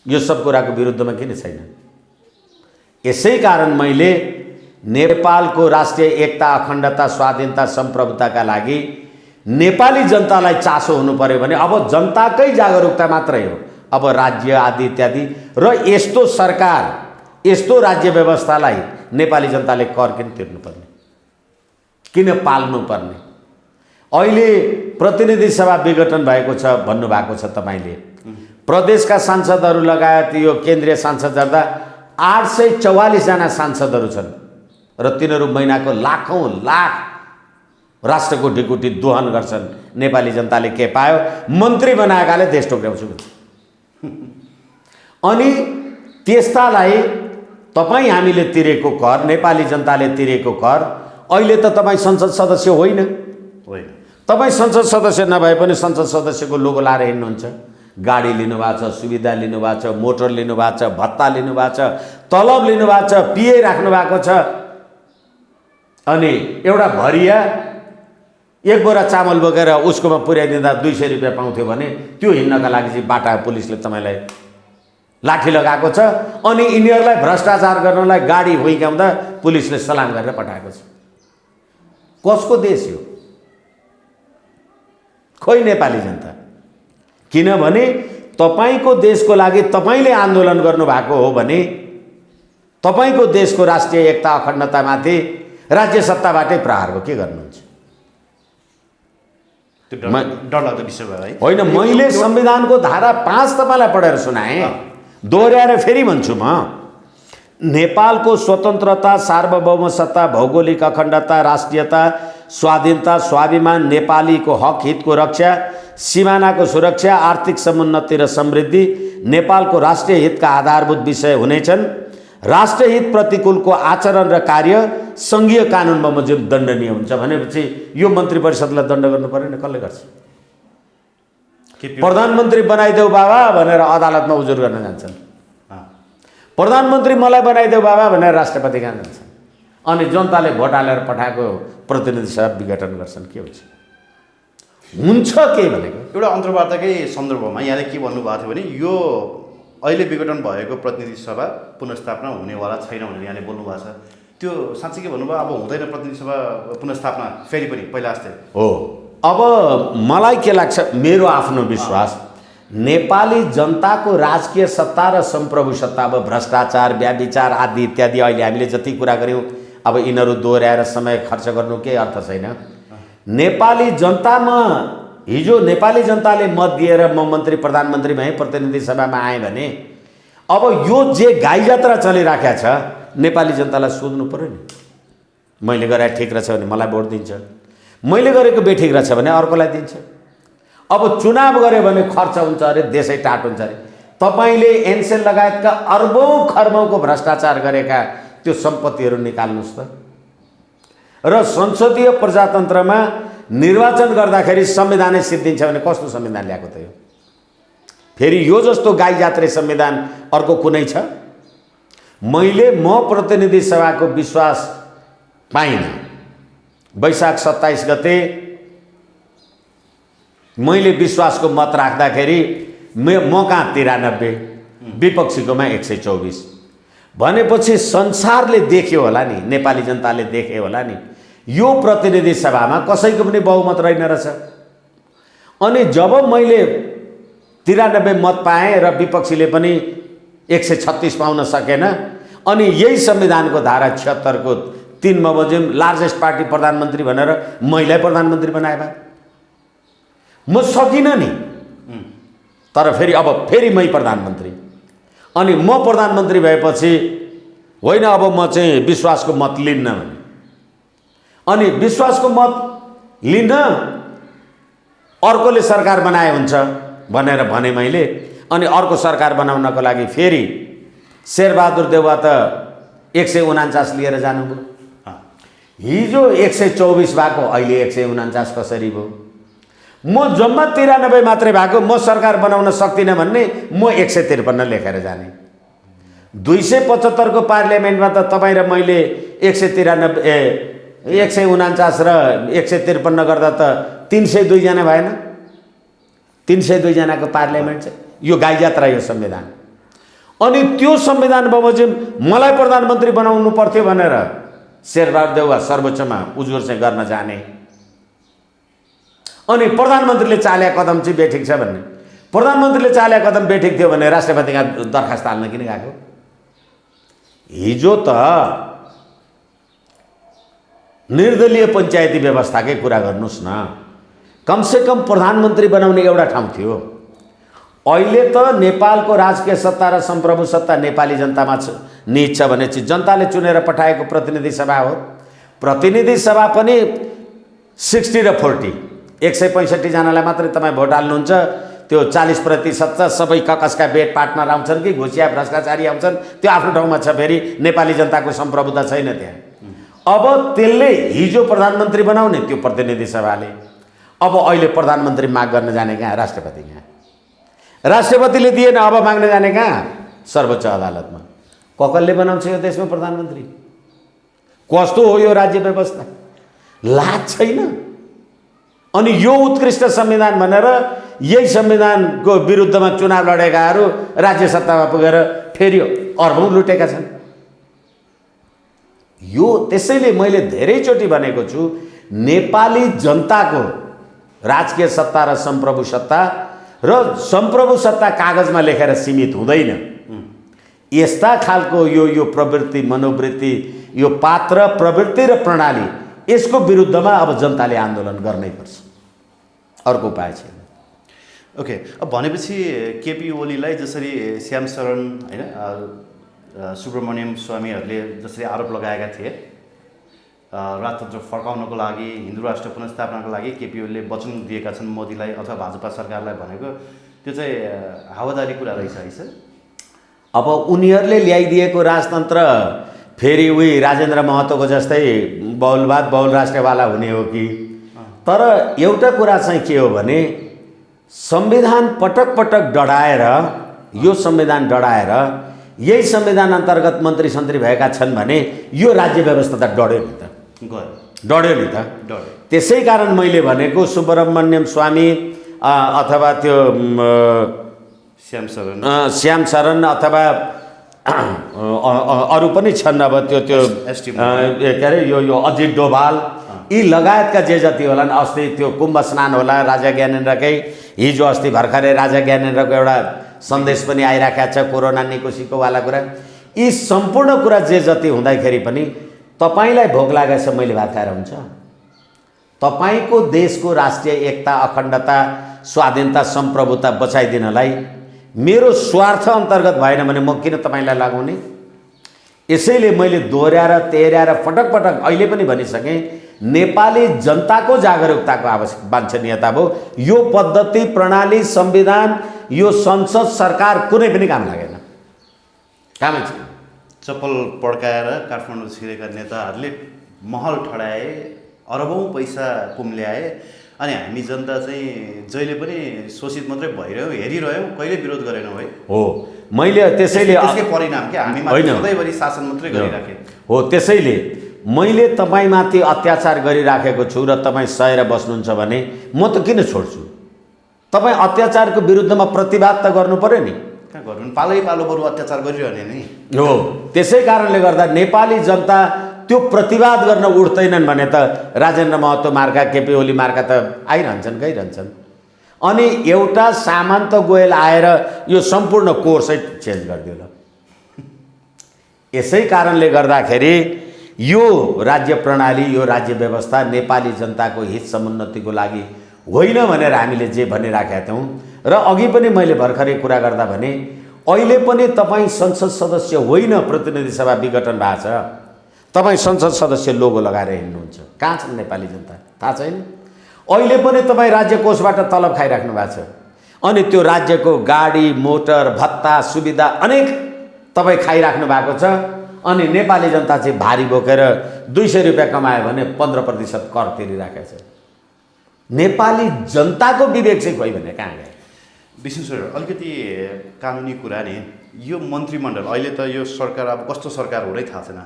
यो सब कुराको विरुद्धमा किन छैन? यसै कारण मैले नेपालको राष्ट्रिय एकता, अखण्डता, स्वाधीनता, सम्प्रभुताका लागि नेपाली जनतालाई चासो हुनु पर्यो भने अब जनताकै जागरुकता मात्रै हो। अब राज्य आदि इत्यादि र यस्तो सरकार, यस्तो राज्य व्यवस्थालाई नेपाली जनताले कर किन तिर्नुपर्ने, किन पाल्नुपर्ने? अहिले प्रतिनिधि सभा विघटन भएको छ भन्नुभएको छ तपाईँले। प्रदेशका सांसदहरू लगायत यो केन्द्रीय सांसद गर्दा 844 जना सांसदहरू छन् र तिनीहरू महिनाको लाखौं लाख राष्ट्रको ढिकुटी दोहन गर्छन्। नेपाली जनताले के पायो? मन्त्री बनाएकाले देश टोक्र्याउँछु। अनि त्यस्तालाई तपाईँ हामीले तिरेको कर, नेपाली जनताले तिरेको कर, अहिले त तपाईँ संसद सदस्य होइन। तपाईँ संसद सदस्य नभए पनि संसद सदस्यको लोगो लाएर हिँड्नुहुन्छ। गाडी लिनुभएको छ, सुविधा लिनुभएको छ, मोटर लिनुभएको छ, भत्ता लिनुभएको छ, तलब लिनुभएको छ, पिए राख्नु भएको छ। अनि एउटा भरिया एक बोरा चामल बोकेर उसकोमा पुर्याइदिँदा 200 रुपियाँ पाउँथ्यो भने त्यो हिँड्नका लागि चाहिँ बाटा पुलिसले तपाईँलाई लाठी लगाएको छ। अनि यिनीहरूलाई भ्रष्टाचार गर्नलाई गाडी हुइकाउँदा पुलिसले सलाम गरेर पठाएको छ। कसको देश यो? खोइ नेपाली जनता। किनभने तपाईँको देशको लागि तपाईँले आन्दोलन गर्नुभएको हो भने तपाईँको देशको राष्ट्रिय एकता, अखण्डतामाथि राज्य सत्ताबाटै प्रहार हो। के गर्नुहुन्छ? डरलाग्दो विषय भयो है। होइन, मैले संविधानको धारा 5 तपाईँलाई पढेर सुनाएँ, दोहोऱ्याएर फेरि भन्छु म। नेपालको स्वतन्त्रता, सार्वभौम सत्ता, भौगोलिक अखण्डता, राष्ट्रियता, स्वाधीनता, स्वाभिमान, नेपालीको हक हितको रक्षा, सिमानाको सुरक्षा, आर्थिक समुन्नति र समृद्धि नेपालको राष्ट्रिय हितका आधारभूत विषय हुनेछन्। राष्ट्रिय हित प्रतिकूलको आचरण र कार्य सङ्घीय कानुन बमोजिम दण्डनीय हुन्छ भनेपछि यो मन्त्री परिषदलाई दण्ड गर्नु परेन? कसले गर्छ? प्रधानमन्त्री बनाइदेऊ बाबा भनेर अदालतमा उजुर गर्न जान्छन्। प्रधानमन्त्री मलाई बनाइदेऊ बाबा भनेर राष्ट्रपति कहाँ जान्छन्? अनि जनताले भोट हालेर पठाएको प्रतिनिधि सभा विघटन गर्छन् के हुन्छ के भनेको एउटा अन्तर्वार्ताकै सन्दर्भमा यहाँले के भन्नुभएको थियो भने यो अहिले विघटन भएको प्रतिनिधि सभा पुनर्स्थापना हुनेवाला छैन भनेर यहाँले बोल्नु भएको छ। त्यो साँच्चै के भन्नुभयो, अब हुँदैन प्रतिनिधि सभा पुनर्स्थापना फेरि पनि पहिला जस्तै हो। अब मलाई के लाग्छ, मेरो आफ्नो विश्वास, नेपाली जनताको राजकीय सत्ता र सम्प्रभु सत्ता, अब भ्रष्टाचार व्याभिचार आदि इत्यादि अहिले हामीले जति कुरा गऱ्यौँ, अब यिनीहरू दोहोऱ्याएर समय खर्च गर्नु केही अर्थ छैन। नेपाली जनतामा हिजो नेपाली जनताले मत दिएर म मन्त्री प्रधानमन्त्री भएँ, प्रतिनिधि सभामा आएँ भने अब यो जे गाई जात्रा चलिराखेको छ नेपाली जनतालाई सोध्नु पऱ्यो नि। मैले गरे ठिक रहेछ भने मलाई भोट दिन्छ, मैले गरेको बेठिक रहेछ भने अर्कोलाई दिन्छ। अब चुनाव गऱ्यो भने खर्च हुन्छ अरे, देशै टाट हुन्छ अरे। तपाईँले एनसेल लगायतका अर्बौँ खर्बौँको भ्रष्टाचार गरेका त्यो सम्पत्तिहरू निकाल्नुहोस् त। र संसदीय प्रजातन्त्रमा निर्वाचन गर्दाखेरि संविधानै सिद्धिन्छ भने कस्तो संविधान ल्याएको त यो? फेरि यो जस्तो गाई जात्रे संविधान अर्को कुनै छ? म प्रतिनिधि सभाको विश्वास पाइनँ। वैशाख 27 गते मैले विश्वासको मत राख्दाखेरि म कहाँ 93, विपक्षीकोमा 124 भनेपछि संसारले देख्यो होला नि, नेपाली जनताले देखे होला नि यो प्रतिनिधि सभामा कसैको पनि बहुमत रहेन रहेछ। अनि जब मैले 93 मत पाएँ र विपक्षीले पनि 136 पाउन सकेन, अनि यही संविधानको धारा 76 को 3 बमोजिम लार्जेस्ट पार्टी प्रधानमन्त्री भनेर महिला प्रधानमन्त्री बनाए भए म सकिनँ नि। तर फेरि अब फेरि मै प्रधानमन्त्री, अनि म प्रधानमन्त्री भएपछि होइन अब म चाहिँ विश्वासको मत लिन्न भने, अनि विश्वासको मत लिन अर्कोले सरकार बनाए हुन्छ भनेर भने मैले। अनि अर्को सरकार बनाउनको लागि फेरि शेरबहादुर देउवा त 149 लिएर जानुभयो। हिजो 124 भएको, अहिले 149 कसरी भयो? म जम्मा 93 मात्रै भएको, म सरकार बनाउन सक्दिनँ भन्ने म 153 लेखेर जाने। 275 को पार्लियामेन्टमा त तपाईँ र मैले 149 र 153 गर्दा त 302 जना भएन? 302 जनाको पार्लियामेन्ट चाहिँ यो गाई जात्रा यो संविधान। अनि त्यो संविधान बमोजिम मलाई प्रधानमन्त्री बनाउनु पर्थ्यो भनेर शेरबहादुर देउवा सर्वोच्चमा उजुर चाहिँ गर्न जाने। अनि प्रधानमन्त्रीले चाले कदम चाहिँ बेठिक छ भन्ने, प्रधानमन्त्रीले चाले कदम बेठिक थियो भने राष्ट्रपतिका दरखास्त हाल्न किन गएको? हिजो त निर्दलीय पञ्चायती व्यवस्थाकै कुरा गर्नुहोस् न, कमसेकम प्रधानमन्त्री बनाउने एउटा ठाउँ थियो। अहिले त नेपालको राजकीय सत्ता र सम्प्रभु सत्ता नेपाली जनतामा निहित छ भने चाहिँ जनताले चुनेर पठाएको प्रतिनिधि सभा हो। प्रतिनिधि सभा पनि 60 र 40, 165 जनालाई मात्रै तपाईँ भोट हाल्नुहुन्छ। त्यो 40% छ सबै ककसका बेड पार्टनर आउँछन् कि घुसिया भ्रष्टाचारी आउँछन्, त्यो आफ्नो ठाउँमा छ। फेरि नेपाली जनताको सम्प्रभुता छैन त्यहाँ। अब त्यसले हिजो प्रधानमन्त्री बनाउने त्यो प्रतिनिधि सभाले, अब अहिले प्रधानमन्त्री माग गर्न जाने कहाँ? राष्ट्रपति कहाँ? राष्ट्रपतिले दिएन, अब माग्न जाने कहाँ? सर्वोच्च अदालतमा। कसले बनाउँछ यो देशमा प्रधानमन्त्री? कस्तो हो यो राज्य व्यवस्था? लाज छैन। अनि यो उत्कृष्ट संविधान भनेर यही संविधानको विरुद्धमा चुनाव लडेकाहरू राज्य सत्तामा पुगेर फेरि अर्बौं लुटेका छन्। यो त्यसैले मैले धेरैचोटि भनेको छु, नेपाली जनताको राजकीय सत्ता र सम्प्रभु सत्ता कागजमा लेखेर सीमित हुँदैन। यस्ता खालको यो प्रवृत्ति मनोवृत्ति, यो पात्र प्रवृत्ति र प्रणाली, यसको विरुद्धमा अब जनताले आन्दोलन गर्नै पर्छ, अर्को उपाय छैन। ओके, अब भनेपछि केपी ओलीलाई जसरी श्याम शरण होइन सुब्रमण्यम स्वामीहरूले जसरी आरोप लगाएका थिए राजतन्त्र फर्काउनको लागि, हिन्दू राष्ट्र पुनर्स्थापनाको लागि केपी ओलीले वचन दिएका छन् मोदीलाई अथवा भाजपा सरकारलाई भनेको, त्यो चाहिँ हावादारी कुरा रहेछ है सर? अब उनीहरूले ल्याइदिएको राजतन्त्र फेरि उही राजेन्द्र महतोको जस्तै बहुलवाद बहुल राष्ट्रवाला हुने हो कि? तर एउटा कुरा चाहिँ के हो भने संविधान पटक पटक डढाएर, यो संविधान डढाएर यही संविधान अन्तर्गत मन्त्री सन्त्री भएका छन् भने यो राज्य व्यवस्था त डढ्यो नि त, डढ्यो नि त। त्यसै कारण मैले भनेको सुब्रमण्यम स्वामी अथवा त्यो श्याम शरण अथवा अरू पनि छन्, अब त्यो के अरे यो अजित डोभाल, यी लगायतका जे जति होलान्, अस्ति त्यो कुम्भ स्नान होला राजा ज्ञानेन्द्रकै, हिजो अस्ति भर्खरै राजा ज्ञानेन्द्रको एउटा सन्देश पनि आइराखेको छ कोरोना निकोसीकोवाला कुरा। यी सम्पूर्ण कुरा जे जति हुँदाखेरि पनि तपाईँलाई भोग लागेछ मैले भात खाएर हुन्छ? तपाईँको देशको राष्ट्रिय एकता, अखण्डता, स्वाधीनता, सम्प्रभुता बचाइदिनलाई मेरो स्वार्थ अन्तर्गत भएन भने म किन तपाईँलाई लगाउने? यसैले मैले दोहोऱ्याएर तेह्र्याएर पटक पटक अहिले पनि भनिसकेँ, नेपाली जनताको जागरुकताको आवश्यक वाञ्छनीयता भयो। यो पद्धति, प्रणाली, संविधान, यो संसद, सरकार कुनै पनि काम लागेन, कामै छैन। चप्पल पड्काएर काठमाडौँ छिरेका नेताहरूले महल ठडाए, अरबौँ पैसा कुम्ल्याए, अनि हामी जनता चाहिँ जहिले पनि शोषित मात्रै भइरह्यौँ, हेरिरह्यौँ, कहिले विरोध गरेनौँ है। हो, मैले त्यसैले त्यसकै परिणाम के हामी सधैँभरि शासन मात्रै गरिराखेँ हो। त्यसैले मैले तपाईँमाथि अत्याचार गरिराखेको छु र तपाईँ सहेर बस्नुहुन्छ भने म त किन छोड्छु? तपाईँ अत्याचारको विरुद्धमा प्रतिवाद त गर्नु पर्यो नि। कहाँ गर्नु, पालै पालो बरु अत्याचार गरिरहने नि हो। त्यसै कारणले गर्दा नेपाली जनता त्यो प्रतिवाद गर्न उठ्दैनन् भने त राजेन्द्र महतो मार्का, केपी ओली मार्का त आइरहन्छन्, गइरहन्छन्। अनि एउटा सामन्त गोयल आएर यो सम्पूर्ण कोर्सै चेन्ज गरिदियो ल। यसै कारणले गर्दाखेरि यो राज्य प्रणाली, यो राज्य व्यवस्था नेपाली जनताको हित समुन्नतिको लागि होइन भनेर हामीले जे भनिराखेका थियौँ। र अघि पनि मैले भर्खरै कुरा गर्दा भने अहिले पनि तपाईँ संसद सदस्य होइन, प्रतिनिधि सभा विघटन भएको छ, तपाईँ संसद सदस्य लोगो लगाएर हिँड्नुहुन्छ। कहाँ छन् नेपाली जनता? थाहा छैन। अहिले पनि तपाईँ राज्य कोषबाट तलब खाइराख्नु भएको छ, अनि त्यो राज्यको गाडी, मोटर, भत्ता, सुविधा अनेक तपाईँ खाइराख्नु भएको छ। अनि नेपाली जनता चाहिँ भारी बोकेर 200 रुपियाँ कमायो भने 15% कर तिरिराखेको छ। नेपाली जनताको विवेक चाहिँ खोइ भने कहाँ गयो? विशेष गरेर अलिकति कानुनी कुरा नि, यो मन्त्रीमण्डल अहिले त यो सरकार अब कस्तो सरकार हो नै थाहा छैन,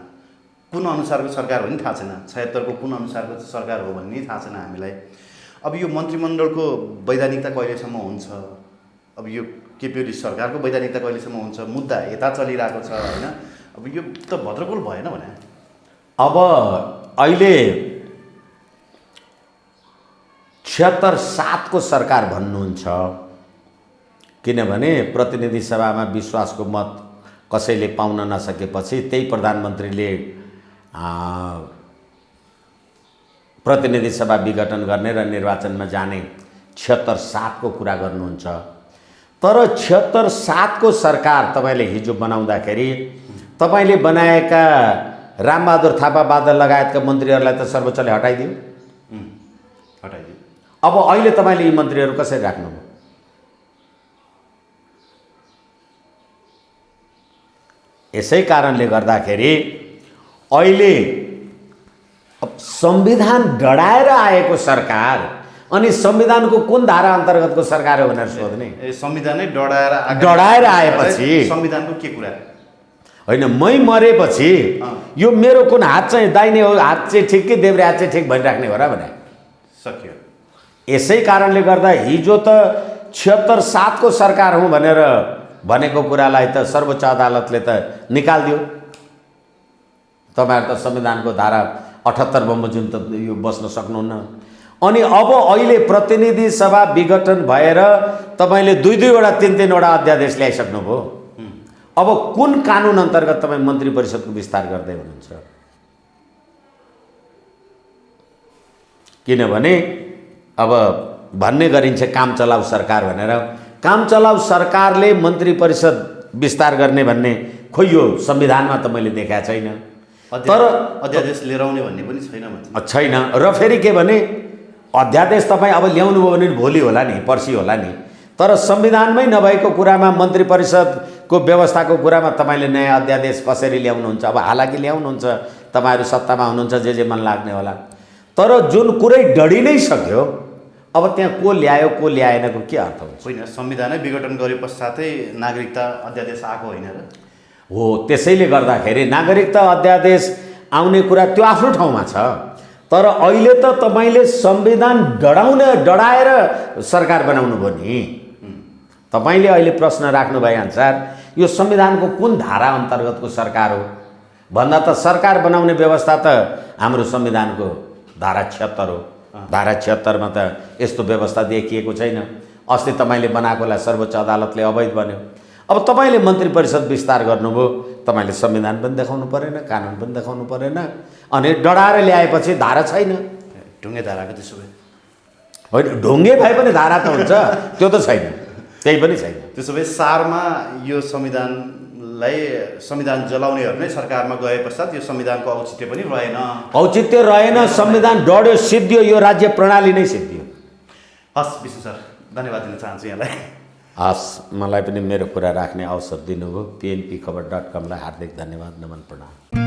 कुन अनुसारको सरकार हो नि थाहा छैन, 76 को कुन अनुसारको सरकार हो भन्ने थाहा छैन हामीलाई। अब यो मन्त्रीमण्डलको वैधानिकता कहिलेसम्म हुन्छ? अब यो केपी ओली सरकारको वैधानिकता कहिलेसम्म हुन्छ? मुद्दा यता चलिरहेको छ होइन। अब यो त भद्रकुल भएन भने। अब अहिले 76-7 को सरकार भन्नुहुन्छ, किनभने प्रतिनिधि सभामा विश्वासको मत कसैले पाउन नसकेपछि त्यही प्रधानमन्त्रीले प्रतिनिधि सभा विघटन गर्ने र निर्वाचनमा जाने 76-7 को कुरा गर्नुहुन्छ। तर 76-7 को सरकार तपाईँले हिजो बनाउँदाखेरि तपाईँले बनाएका रामबहादुर थापा, बादल लगायतका मन्त्रीहरूलाई त सर्वोच्चले हटाइदियो। अब अहिले तपाईँले यी मन्त्रीहरू कसरी राख्नुभयो? यसै कारणले गर्दाखेरि अहिले संविधान डढाएर आएको सरकार, अनि संविधानको कुन धारा अन्तर्गतको सरकार हो भनेर सोध्ने? संविधानै डढाएर आएपछि संविधानको के कुरा होइन? मै मरेपछि यो मेरो कुन हात चाहिँ दाहिने हो, हात चाहिँ ठिक कि देब्रे हात चाहिँ ठिक भनिराख्ने हो र भने सक्यो। यसै कारणले गर्दा हिजो त 76-7 को सरकार हुँ भनेर भनेको कुरालाई त सर्वोच्च अदालतले त निकालिदियो। तपाईँहरू त संविधानको धारा 78 बमोजिम त यो बस्न सक्नुहुन्न। अनि अब अहिले प्रतिनिधि सभा विघटन भएर तपाईँले 2-2वटा 3-3वटा अध्यादेश ल्याइसक्नुभयो। अब कुन कानुन अन्तर्गत तपाईँ मन्त्री परिषदको विस्तार गर्दै हुनुहुन्छ? किनभने अब भन्ने गरिन्छ काम चलाउ सरकार भनेर। काम चलाउ सरकारले मन्त्री परिषद विस्तार गर्ने भन्ने खोइ यो संविधानमा त मैले देखाएको छैन। तर अध्यादेश लिएर आउने भन्ने पनि छैन। र फेरि के भने अध्यादेश तपाईँ अब ल्याउनु भयो भने भोलि होला नि, पर्सि होला नि, तर संविधानमै नभएको कुरामा मन्त्री परिषदको व्यवस्थाको कुरामा तपाईँले नयाँ अध्यादेश कसरी ल्याउनुहुन्छ? अब हालाकि ल्याउनुहुन्छ, तपाईँहरू सत्तामा हुनुहुन्छ, जे मन लाग्ने होला। तर जुन कुरै डढी नै सक्यो, अब त्यहाँ को ल्यायो को ल्याएनको के अर्थ हुन्छ? होइन, संविधानै विघटन गरे पश्चातै नागरिकता अध्यादेश आएको होइन र? हो त्यसैले गर्दाखेरि नागरिकता अध्यादेश आउने कुरा त्यो आफ्नो ठाउँमा छ, तर अहिले त तपाईँले संविधान डढाएर सरकार बनाउनु भयो नि। तपाईँले अहिले प्रश्न राख्नु भए अनुसार यो संविधानको कुन धारा अन्तर्गतको सरकार हो भन्दा त सरकार बनाउने व्यवस्था त हाम्रो संविधानको धारा 76 हो। धारा 76 मा त यस्तो व्यवस्था देखिएको छैन। अस्ति तपाईँले बनाएकोलाई सर्वोच्च अदालतले अवैध भन्यो। अब तपाईँले मन्त्री परिषद विस्तार गर्नुभयो, तपाईँले संविधान पनि देखाउनु परेन, कानुन पनि देखाउनु परेन, अनि डढाएर ल्याएपछि धारा छैन। ढुङ्गे धाराको त्यसो भए होइन, ढुङ्गे भए पनि धारा त हुन्छ, त्यो त छैन, त्यही पनि छैन। त्यसो भए सारमा यो संविधान जलाउनेहरू नै सरकारमा गए पश्चात यो संविधानको औचित्य पनि रहेन। औचित्य रहेन, संविधान डढ्यो, सिद्धियो, यो राज्य प्रणाली नै सिद्धियो। हस् विष्णु सर, धन्यवाद दिन चाहन्छु यहाँलाई। हस्, मलाई पनि मेरो कुरा राख्ने अवसर दिनुभयो। pnpkhabar.com लाई हार्दिक धन्यवाद, नमन, प्रणाम।